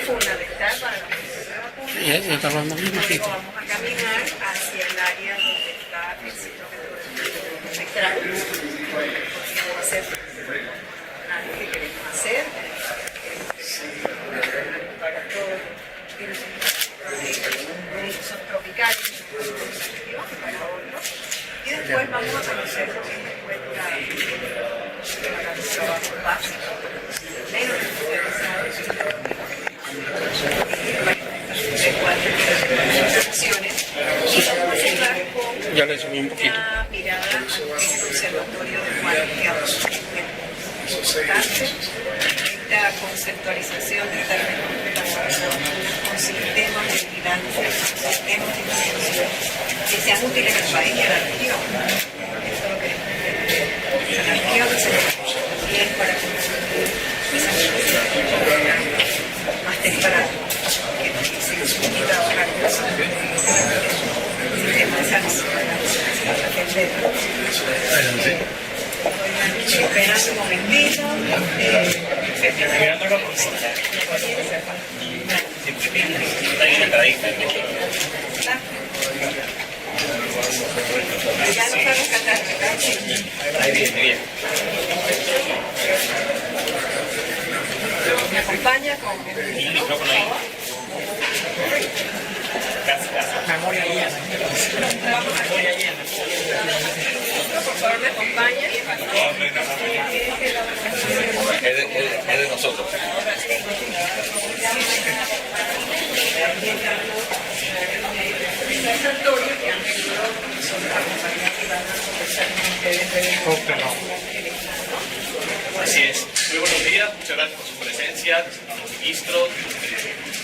fundamental para la Estamos muy Luego vamos a caminar hacia el área donde está el centro espectral. Vamos a hacer análisis que queremos hacer. Para todos los virus tropicales, para otros. Y después vamos a conocer lo que se encuentra en los trabajos básicos. cuatro opciones. Y vamos a cerrar con Ya le subí un poquito. una mirada al observatorio de cualidad importante, esta conceptualización de términos con sistemas de vigilancia, sistemas de información que sean útiles en el país y en la región. Eso es lo que en la región se bien para construir esa más temprano que se necesita trabajar con los sistemas de salud para atender. Esperando un momentito. Mirando la cosita. Hay una entradita. Ya no sabes cantar, ¿verdad? Ahí viene, bien. Me acompaña con Y el micrófono ahí. Casi. Memoria llena. Memoria llena. por favor me acompaña. Es de nosotros. Así es. Muy buenos días, muchas gracias por su presencia, a los ministros,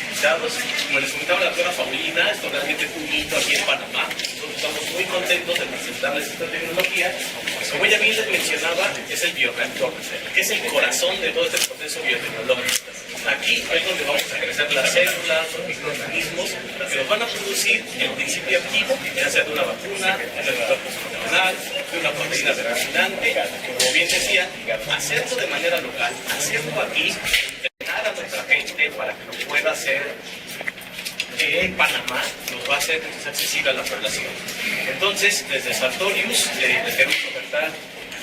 invitados. Como les comentaba la doctora Paulina, esto realmente es un hito aquí en Panamá. Nosotros estamos muy contentos de presentarles esta tecnología. Pues como ella bien les mencionaba, es el bioreactor, que es el corazón de todo este proceso biotecnológico. Aquí es donde vamos a crecer las células, los microorganismos que nos van a producir el principio activo, ya sea de una vacuna, de un cuerpo funcional, de una proteína recombinante. Como bien decía, hacerlo de manera local, hacerlo aquí, entrenar a nuestra gente para que lo pueda hacer en Panamá, nos va a hacer accesible a la población. Entonces, desde Sartorius, les queremos ofertar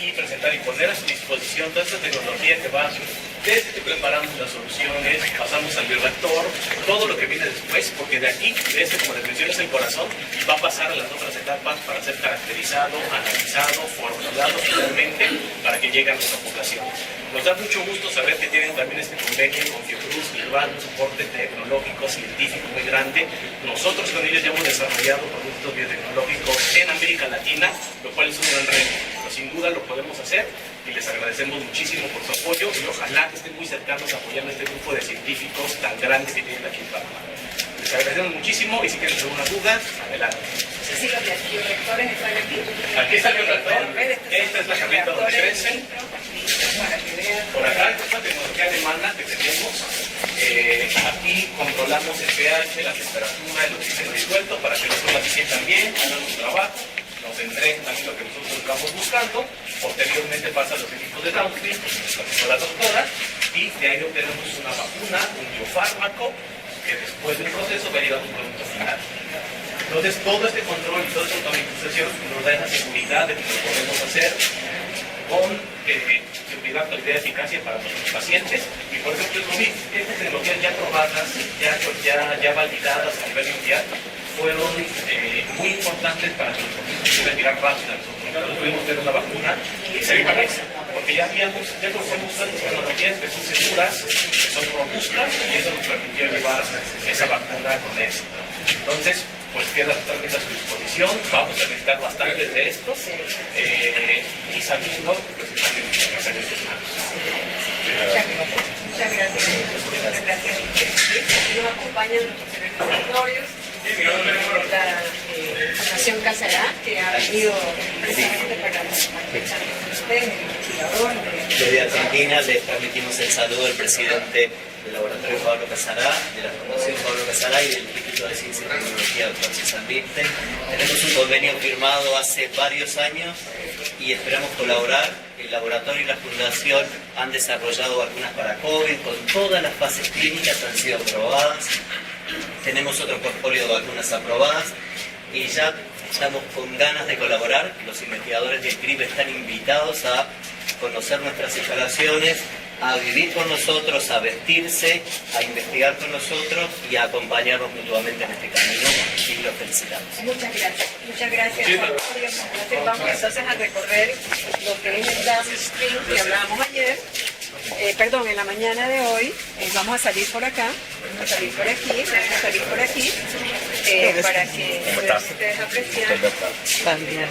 y presentar y poner a su disposición toda esta tecnología que va desde que preparamos las soluciones, pasamos al bioreactor, todo lo que viene después, porque de aquí, de este, como les mencioné, es el corazón, va a pasar a las otras etapas para ser caracterizado, analizado, formulado finalmente, para que llegue a nuestra población. Nos da mucho gusto saber que tienen también este convenio con Fiocruz, Crivb, un soporte tecnológico, científico muy grande. Nosotros con ellos ya hemos desarrollado productos biotecnológicos en América Latina, lo cual es un gran reto, pero sin duda lo podemos hacer y les agradecemos muchísimo por su apoyo y ojalá que estén muy cercanos apoyando a este grupo de científicos tan grandes que tienen aquí en Panamá. Les agradecemos muchísimo y si quieren alguna duda, adelante. Sí, los bioreactores están aquí. Aquí está el bioreactor. Esta es la camioneta donde crecen. Por acá, esta es la tecnología alemana que tenemos. Aquí controlamos el pH, la temperatura, el oxígeno disuelto para que los tomas se sientan bien, hagan su trabajo, nos entreguen también lo que nosotros estamos buscando. Posteriormente pasan los equipos de downstream, con la doctora, y de ahí obtenemos una vacuna, un biofármaco, que después del proceso va a llegar a un producto final. Entonces, todo este control y toda esta automatización nos da esa seguridad de que lo podemos hacer con seguridad, calidad y eficacia para nuestros pacientes. Y por ejemplo, el COVID, estas tecnologías ya probadas, ya validadas a nivel mundial, fueron muy importantes para que los pacientes pudieran llegar rápido a nosotros. Nosotros pudimos tener una vacuna cerca, porque ya conocemos otras tecnologías que son seguras, que son robustas, y eso nos permitió llevar esa vacuna con éxito. Entonces, pues queda totalmente a su disposición, vamos a necesitar bastantes de estos, y sabiendo, pues están en excelentes manos. Muchas gracias. Muchas gracias. Nos acompañan nuestros laboratorios, la Fundación Casará, que ha venido precisamente para estar con ustedes, el investigador. Desde Argentina les transmitimos el saludo del presidente del laboratorio Pablo Casará, de la Fundación Pablo Casará y del Instituto de Ciencia y Tecnología Dr. César Birten. Tenemos un convenio firmado hace varios años y esperamos colaborar. El laboratorio y la fundación han desarrollado vacunas para COVID, con todas las fases clínicas han sido aprobadas. Tenemos otro portfolio de vacunas aprobadas y ya estamos con ganas de colaborar. Los investigadores del Crivb están invitados a conocer nuestras instalaciones, a vivir con nosotros, a vestirse, a investigar con nosotros y a acompañarnos mutuamente en este camino y los felicitamos. Muchas gracias. Muchas gracias. Vamos entonces a recorrer lo que es el downstream que hablábamos ayer. perdón, en la mañana de hoy vamos a salir por acá, vamos a salir por aquí, vamos a salir por aquí, para que puedan ustedes apreciar también.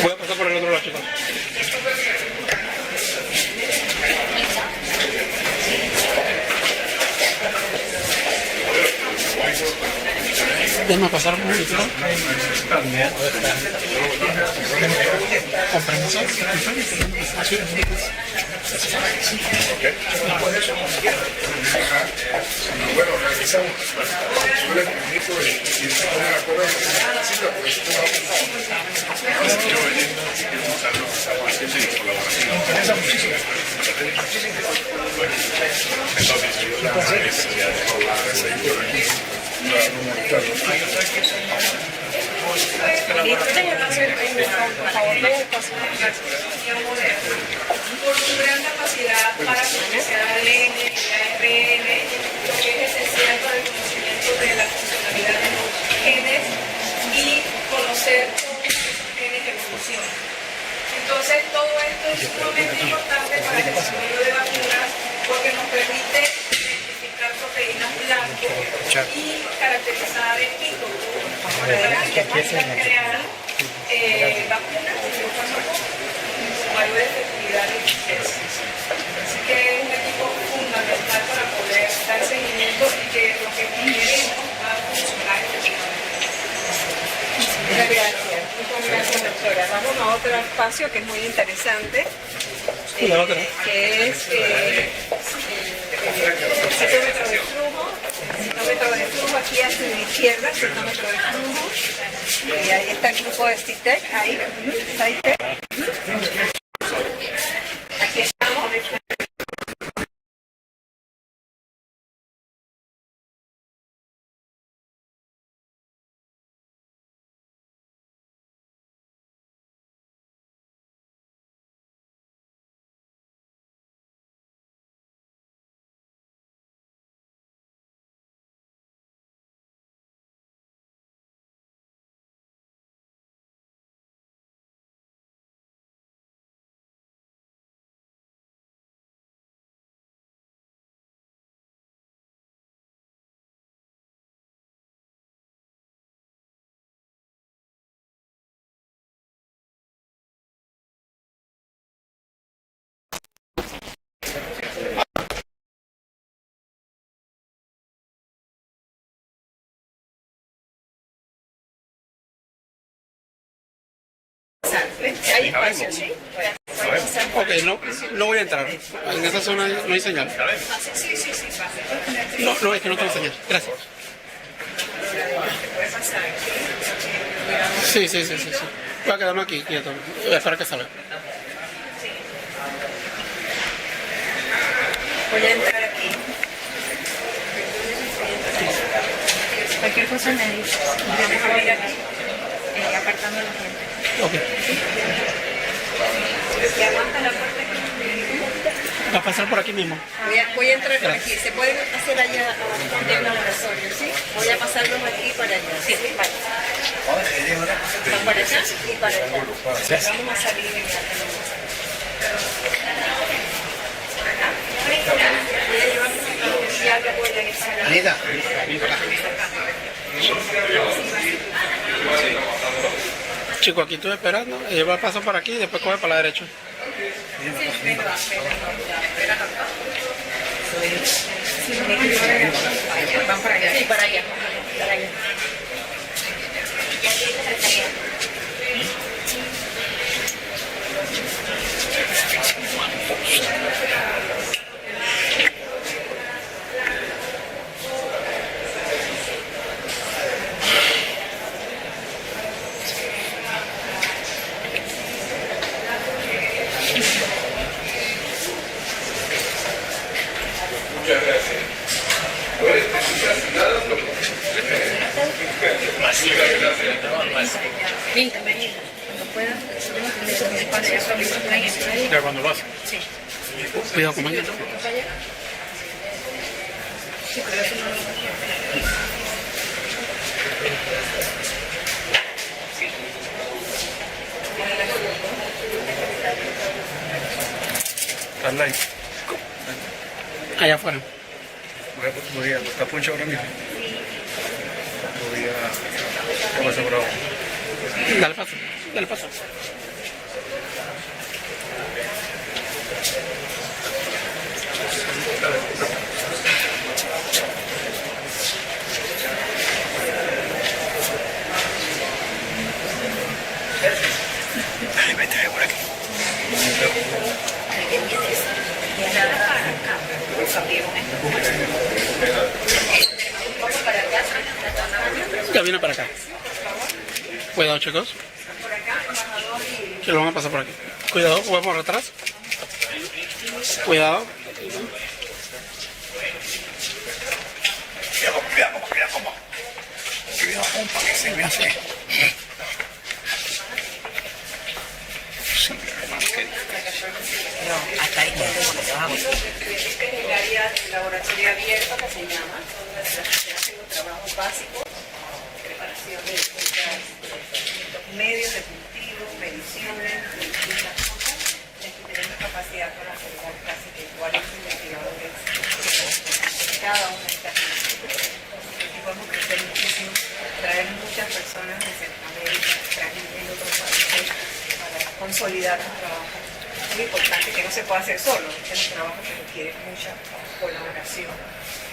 Voy a pasar por el otro lado, chicos. Déjame pasar un momentito. ¿Con permiso? Bueno, realizamos el permiso y estamos de acuerdo en la cita, pues interesa muchísimo. Por su gran capacidad para procesar ADN, ARN, lo que es esencial para el conocimiento de la funcionalidad de los genes y conocer cómo esos genes evolucionan. Entonces, todo esto es sumamente importante para el desarrollo de vacunas porque nos permite identificar proteínas blancas y caracterizar epítopos para crear vacunas y con mayor efectividad y eficiencia. Así que es un equipo fundamental para poder dar seguimiento y que lo que queremos va a funcionar efectivamente. Muchas gracias. Muchas gracias, doctora. Vamos a otro espacio que es muy interesante, que es el citómetro de flujo. El citómetro de flujo aquí a su izquierda, el citómetro de flujo. Y ahí está el grupo de CITEC, ahí, CITEC. Aquí estamos. Hay espacio, ¿sí? Ok, no voy a entrar. En esa zona no hay señal. Sí, sí, sí, pasa. No, es que no tengo señal. Gracias. Puede pasar aquí. Sí. Voy a quedarme aquí, quieto. Espera que salga. Voy a entrar aquí. Cualquier cosa me dice. Vamos a abrir aquí, apartando a la gente. Ok. ¿Y aguanta la puerta aquí? Va a pasar por aquí mismo. Voy a entrar por aquí. ¿Se pueden hacer allá en el laboratorio, sí? Voy a pasarlos aquí para allá. Sí, vale. Van para allá y para allá. Vamos a salir en la voy a llevar una credencial que voy a anexar. Anita. Chico, aquí estoy esperando. Ella va a pasar por aquí y después coge para la derecha. Van para allá. Sí, para allá. Para allá. Muchas gracias. Bienvenida. Cuando pueda, tenemos un espacio ya solo en Ya cuando vas. Sí. Cuidado con mañana. Sí, pero eso no lo Carla ahí. Allá afuera. Voy a buscar poncho ahora mismo. Voy a... ¿Qué pasa, bravo? Dale paso. Dale paso. Ay, vete por aquí. Ya viene para acá. Cuidado, chicos. Que lo van a pasar por aquí. Cuidado, vamos por atrás. Cuidado. Cuidado, compa, que se me hace. hasta ahí tenemos lo que vamos. Este es el área de laboratorio abierto que se llama, donde se hacen los trabajos básicos, preparación de distintos medios de cultivo, mediciones, distintas cosas. Y aquí tenemos capacidad para acercar casi que 40 investigadores en cada una de estas instituciones. Aquí podemos crecer muchísimo, traer muchas personas de Centroamérica, traer de otros países para consolidar un trabajo muy importante que no se puede hacer solo. Es un trabajo que requiere mucha colaboración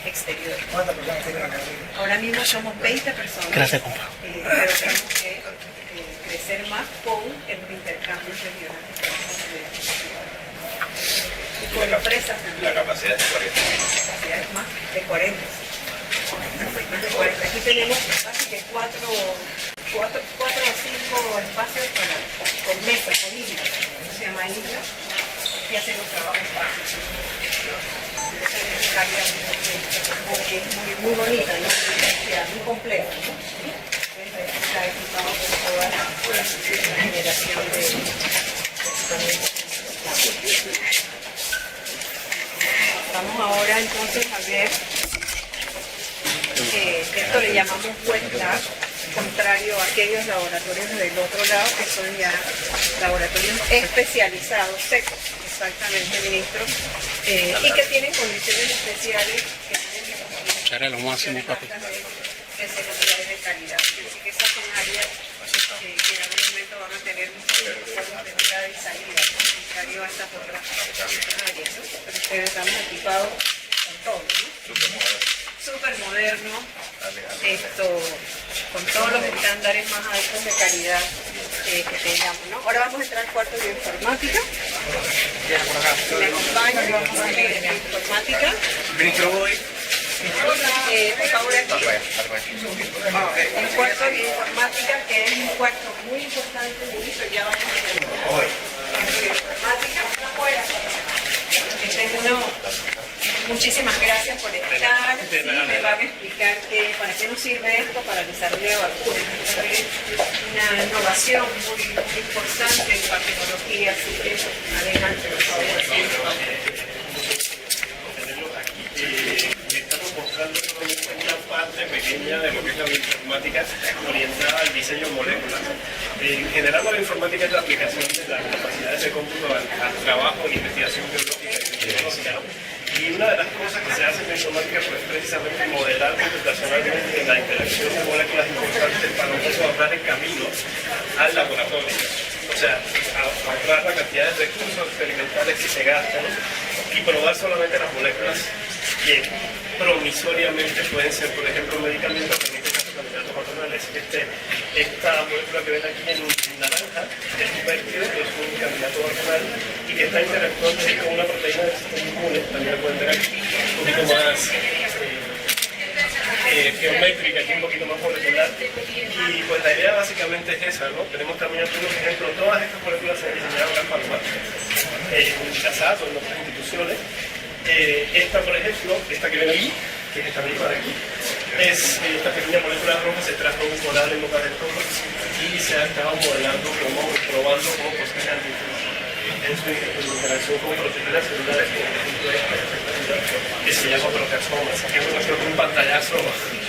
exterior. ¿Cuántas personas tienen acá? Ahora mismo somos 20 personas. Gracias, compa. Pero tenemos que crecer más con el intercambio regional y con empresas también. La capacidad es de 40. La capacidad es más de 40. Más de 40. Aquí tenemos casi que 4 o 5 espacios con mesas, con islas. Se llama isla y hacemos trabajos básicos. Esa es una área muy bonita, ¿no? Muy compleja, ¿no? Está equipado con toda la generación de vamos ahora entonces a ver esto le llamamos wet lab, contrario a aquellos laboratorios del otro lado que son ya laboratorios especializados, secos, exactamente, ministro, y que tienen condiciones especiales que tienen que cumplir Haré lo máximo, papi. de seguridad y de calidad. Así que esas son áreas que en algún momento van a tener formas de entrada y salida, ¿no? Contrario a estas otras áreas, ¿no? Pero ustedes estamos equipados con todo, ¿no? Súper moderno, con todos los estándares más altos de calidad que tengamos, ¿no? Ahora vamos a entrar al cuarto de informática. Me acompañan, vamos a ver informática. Ministro, voy. Por favor, aquí. El cuarto de informática, que es un cuarto muy importante, ministro, ya vamos a ver. Informática, afuera. Este es uno. Muchísimas gracias por estar. Sí, me van a explicar para qué nos sirve esto para el desarrollo de vacunas. Es una innovación muy importante en la tecnología, así que adelante, por favor. Estamos mostrando una parte pequeña de lo que es la bioinformática orientada al diseño de moléculas. En general, la bioinformática es la aplicación de las capacidades de cómputo al trabajo en investigación biológica y tecnológica, ¿no? Y una de las cosas que se hace en la informática pues, es precisamente modelar computacionalmente la interacción de moléculas importantes para nosotros ahorrar el camino al laboratorio. O sea, ahorrar la cantidad de recursos experimentales que se gastan, ¿no? Y probar solamente las moléculas que promisoriamente pueden ser, por ejemplo, medicamentos, en este caso candidatos hormonales. Esta molécula que ven aquí en naranja es un péptido, que es un candidato hormonal y que está interactuando con una proteína del sistema inmune, también lo pueden ver aquí, un poquito más geométrica, aquí un poquito más molecular. Y pues la idea básicamente es esa, ¿no? Tenemos también algunos ejemplos, todas estas moléculas se han diseñado en farmacéuticas, en CASAT o en otras instituciones. Esta, por ejemplo, esta que ven aquí, que es esta misma de aquí, esta pequeña molécula roja se trajo un coral en boca del toma y se ha estado modelando, probando cómo poseen en su interacción con proteínas celulares, por ejemplo, que se llama proteasomas, que es un pantallazo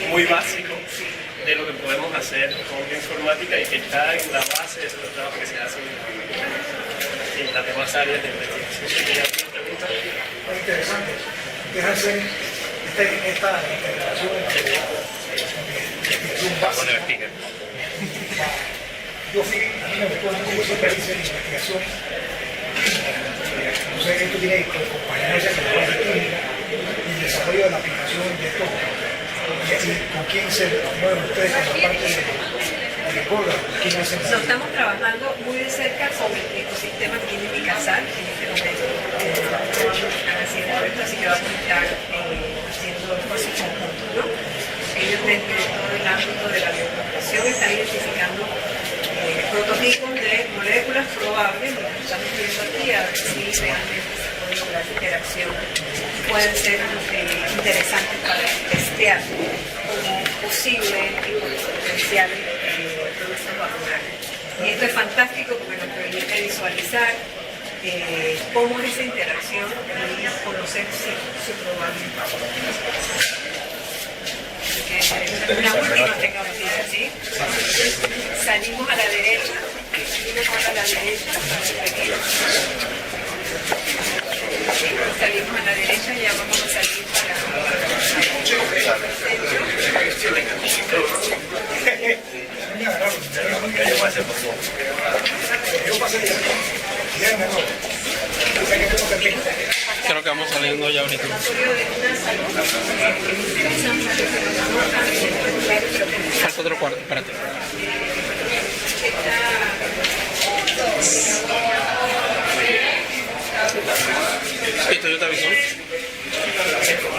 muy básico de lo que podemos hacer con bioinformática y que está en la base de los trabajos que se hacen en las demás áreas de investigación. Si quería hacer una pregunta. Muy interesante. Deja hacer esta integración de un básico. Yo fui, a mí me gustó mucho esa experiencia de investigación. No sé, esto tiene compañeros con la química y el desarrollo de la aplicación de esto. Y con quién se mueven ustedes con la parte de programa, quién hace. Nos estamos trabajando muy de cerca con el ecosistema clínico y casal en este momento. Están haciendo esto, así que vamos a estar haciendo esfuerzos conjuntos, ¿no? Ellos dentro de todo el ámbito de la bioinformación están identificando prototipos de moléculas probables, lo que estamos viendo aquí, a ver si realmente se puede lograr interacción, pueden ser interesantes para testear como posibles y potenciales productos vacunales. Y esto es fantástico porque nos permite visualizar cómo es esa interacción y conocer su probabilidad. Una última tecnología, ¿sí? Salimos a la derecha, salimos a la derecha y ya vamos a salir Creo que vamos saliendo ya ahorita. Falta otro cuarto, espérate. Listo, yo te aviso.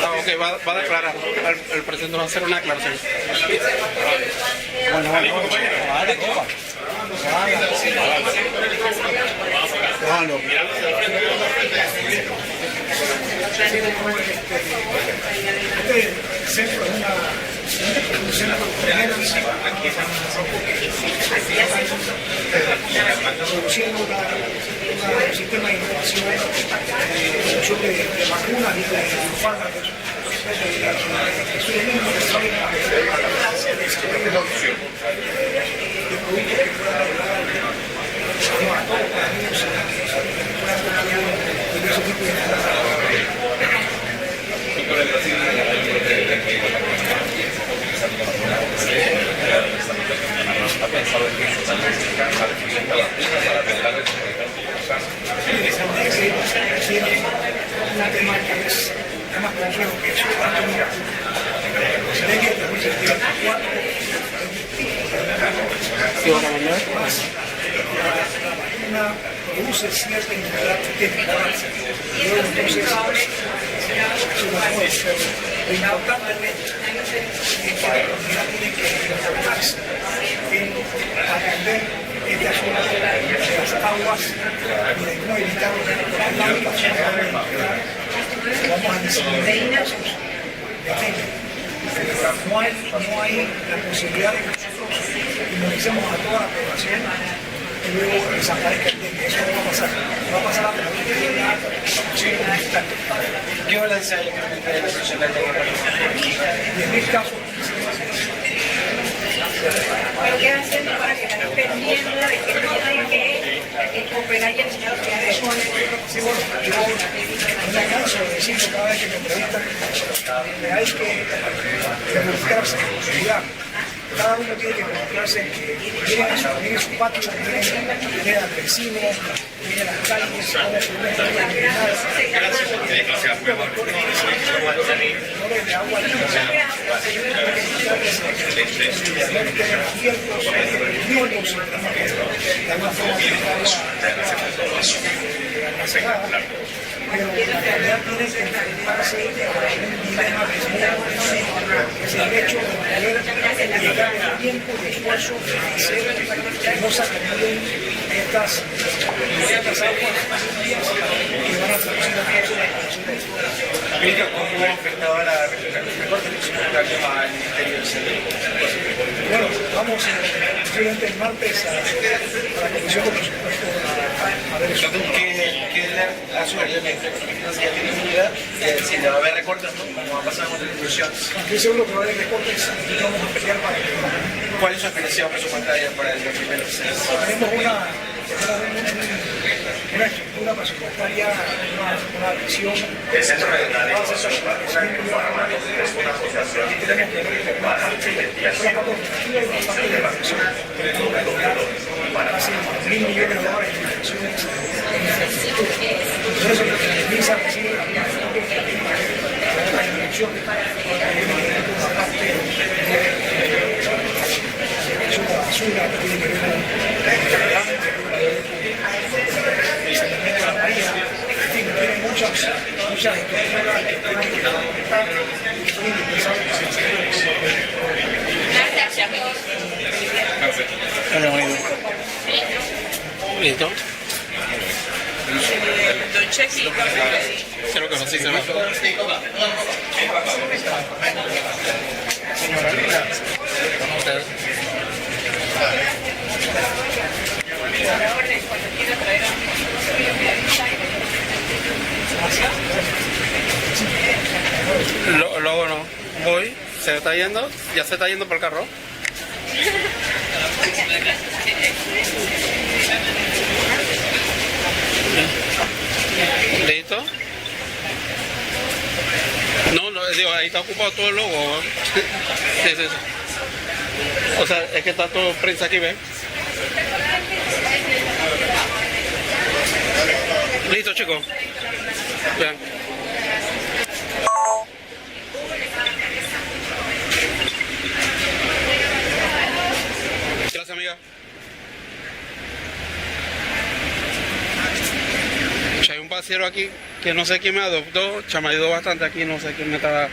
Ah, ok, va a declarar. El presidente va a hacer una declaración. Bueno, vale, copa. Este centro es un centro primero produciendo un sistema de innovación de producción de vacunas y de fármacos. Estoy en un desarrollo de productos que puedan ayudar a todos los niños en ese tipo de tiene una tema que es más complejo que eso. Tiene que ¿Sí van a mandar? una produce cierta inmunidad técnica. Luego entonces lo importante es que la comunidad tiene que enfocarse en atender este asunto de las aguas y de no evitar vamos a disminuir los casos de dengue. No hay la posibilidad de que nosotros inmunicemos a toda la población y luego desaparezca el dengue. Eso no va a pasar. Va a pasar a través de la acción comunitaria. ¿Qué balance hay en el profesional de Y en este caso, pero ¿qué hacemos para que la gente entienda de que no hay que cooperar y enseñar que hay que poner? sí, bueno, yo no me canso de decirlo cada vez que me entrevistan, que hay que involucrarse en seguridad. Cada uno tiene que involucrarse en que tiene su patio, tiene al vecino, tiene las calles, cómo se de agua pero en realidad tiene que enfrentarse a un dilema que es el hecho de poder llegar el tiempo y esfuerzo de hacer que no se acumulen estas aguas que van a producir la población. ¿Cómo ha afectado a la región? enfocarnos al Ministerio de Salud. Bueno, vamos posiblemente el martes a la Comisión de Presupuesto a ver eso. ¿Qué le ha sugerido que no sé, ya tiene una idea de si le va a haber recortes, ¿no? Como ha pasado con las instituciones? Estoy seguro que va a haber recortes y vamos a pelear para que ¿Cuál es su aspiración presupuestaria para el 2026? tenemos una estructura presupuestaria, una visión. El Centro Regional de Innovación es una asociación de investigación y una parte de la inversión. Casi 1.000 millones de dólares de inversiones en infraestructura. Por eso MISA recibe también la inversión una parte de la basura que tiene que ver con el saneamiento de la bahía. En fin, tiene muchas estructuras que están y que son indispensables para la ¿Listo? Creo que así se va. Luego no. Voy, se está yendo, ya se está yendo por el carro. ¿Listo? No, digo, ahí está ocupado todo el logo. Sí. O sea, es que está todo prensa aquí, ¿ven? Listo, chicos. Vean. Gracias, amiga. Hay un parcero aquí que no sé quién me adoptó, me ayudó bastante aquí, no sé quién me estaba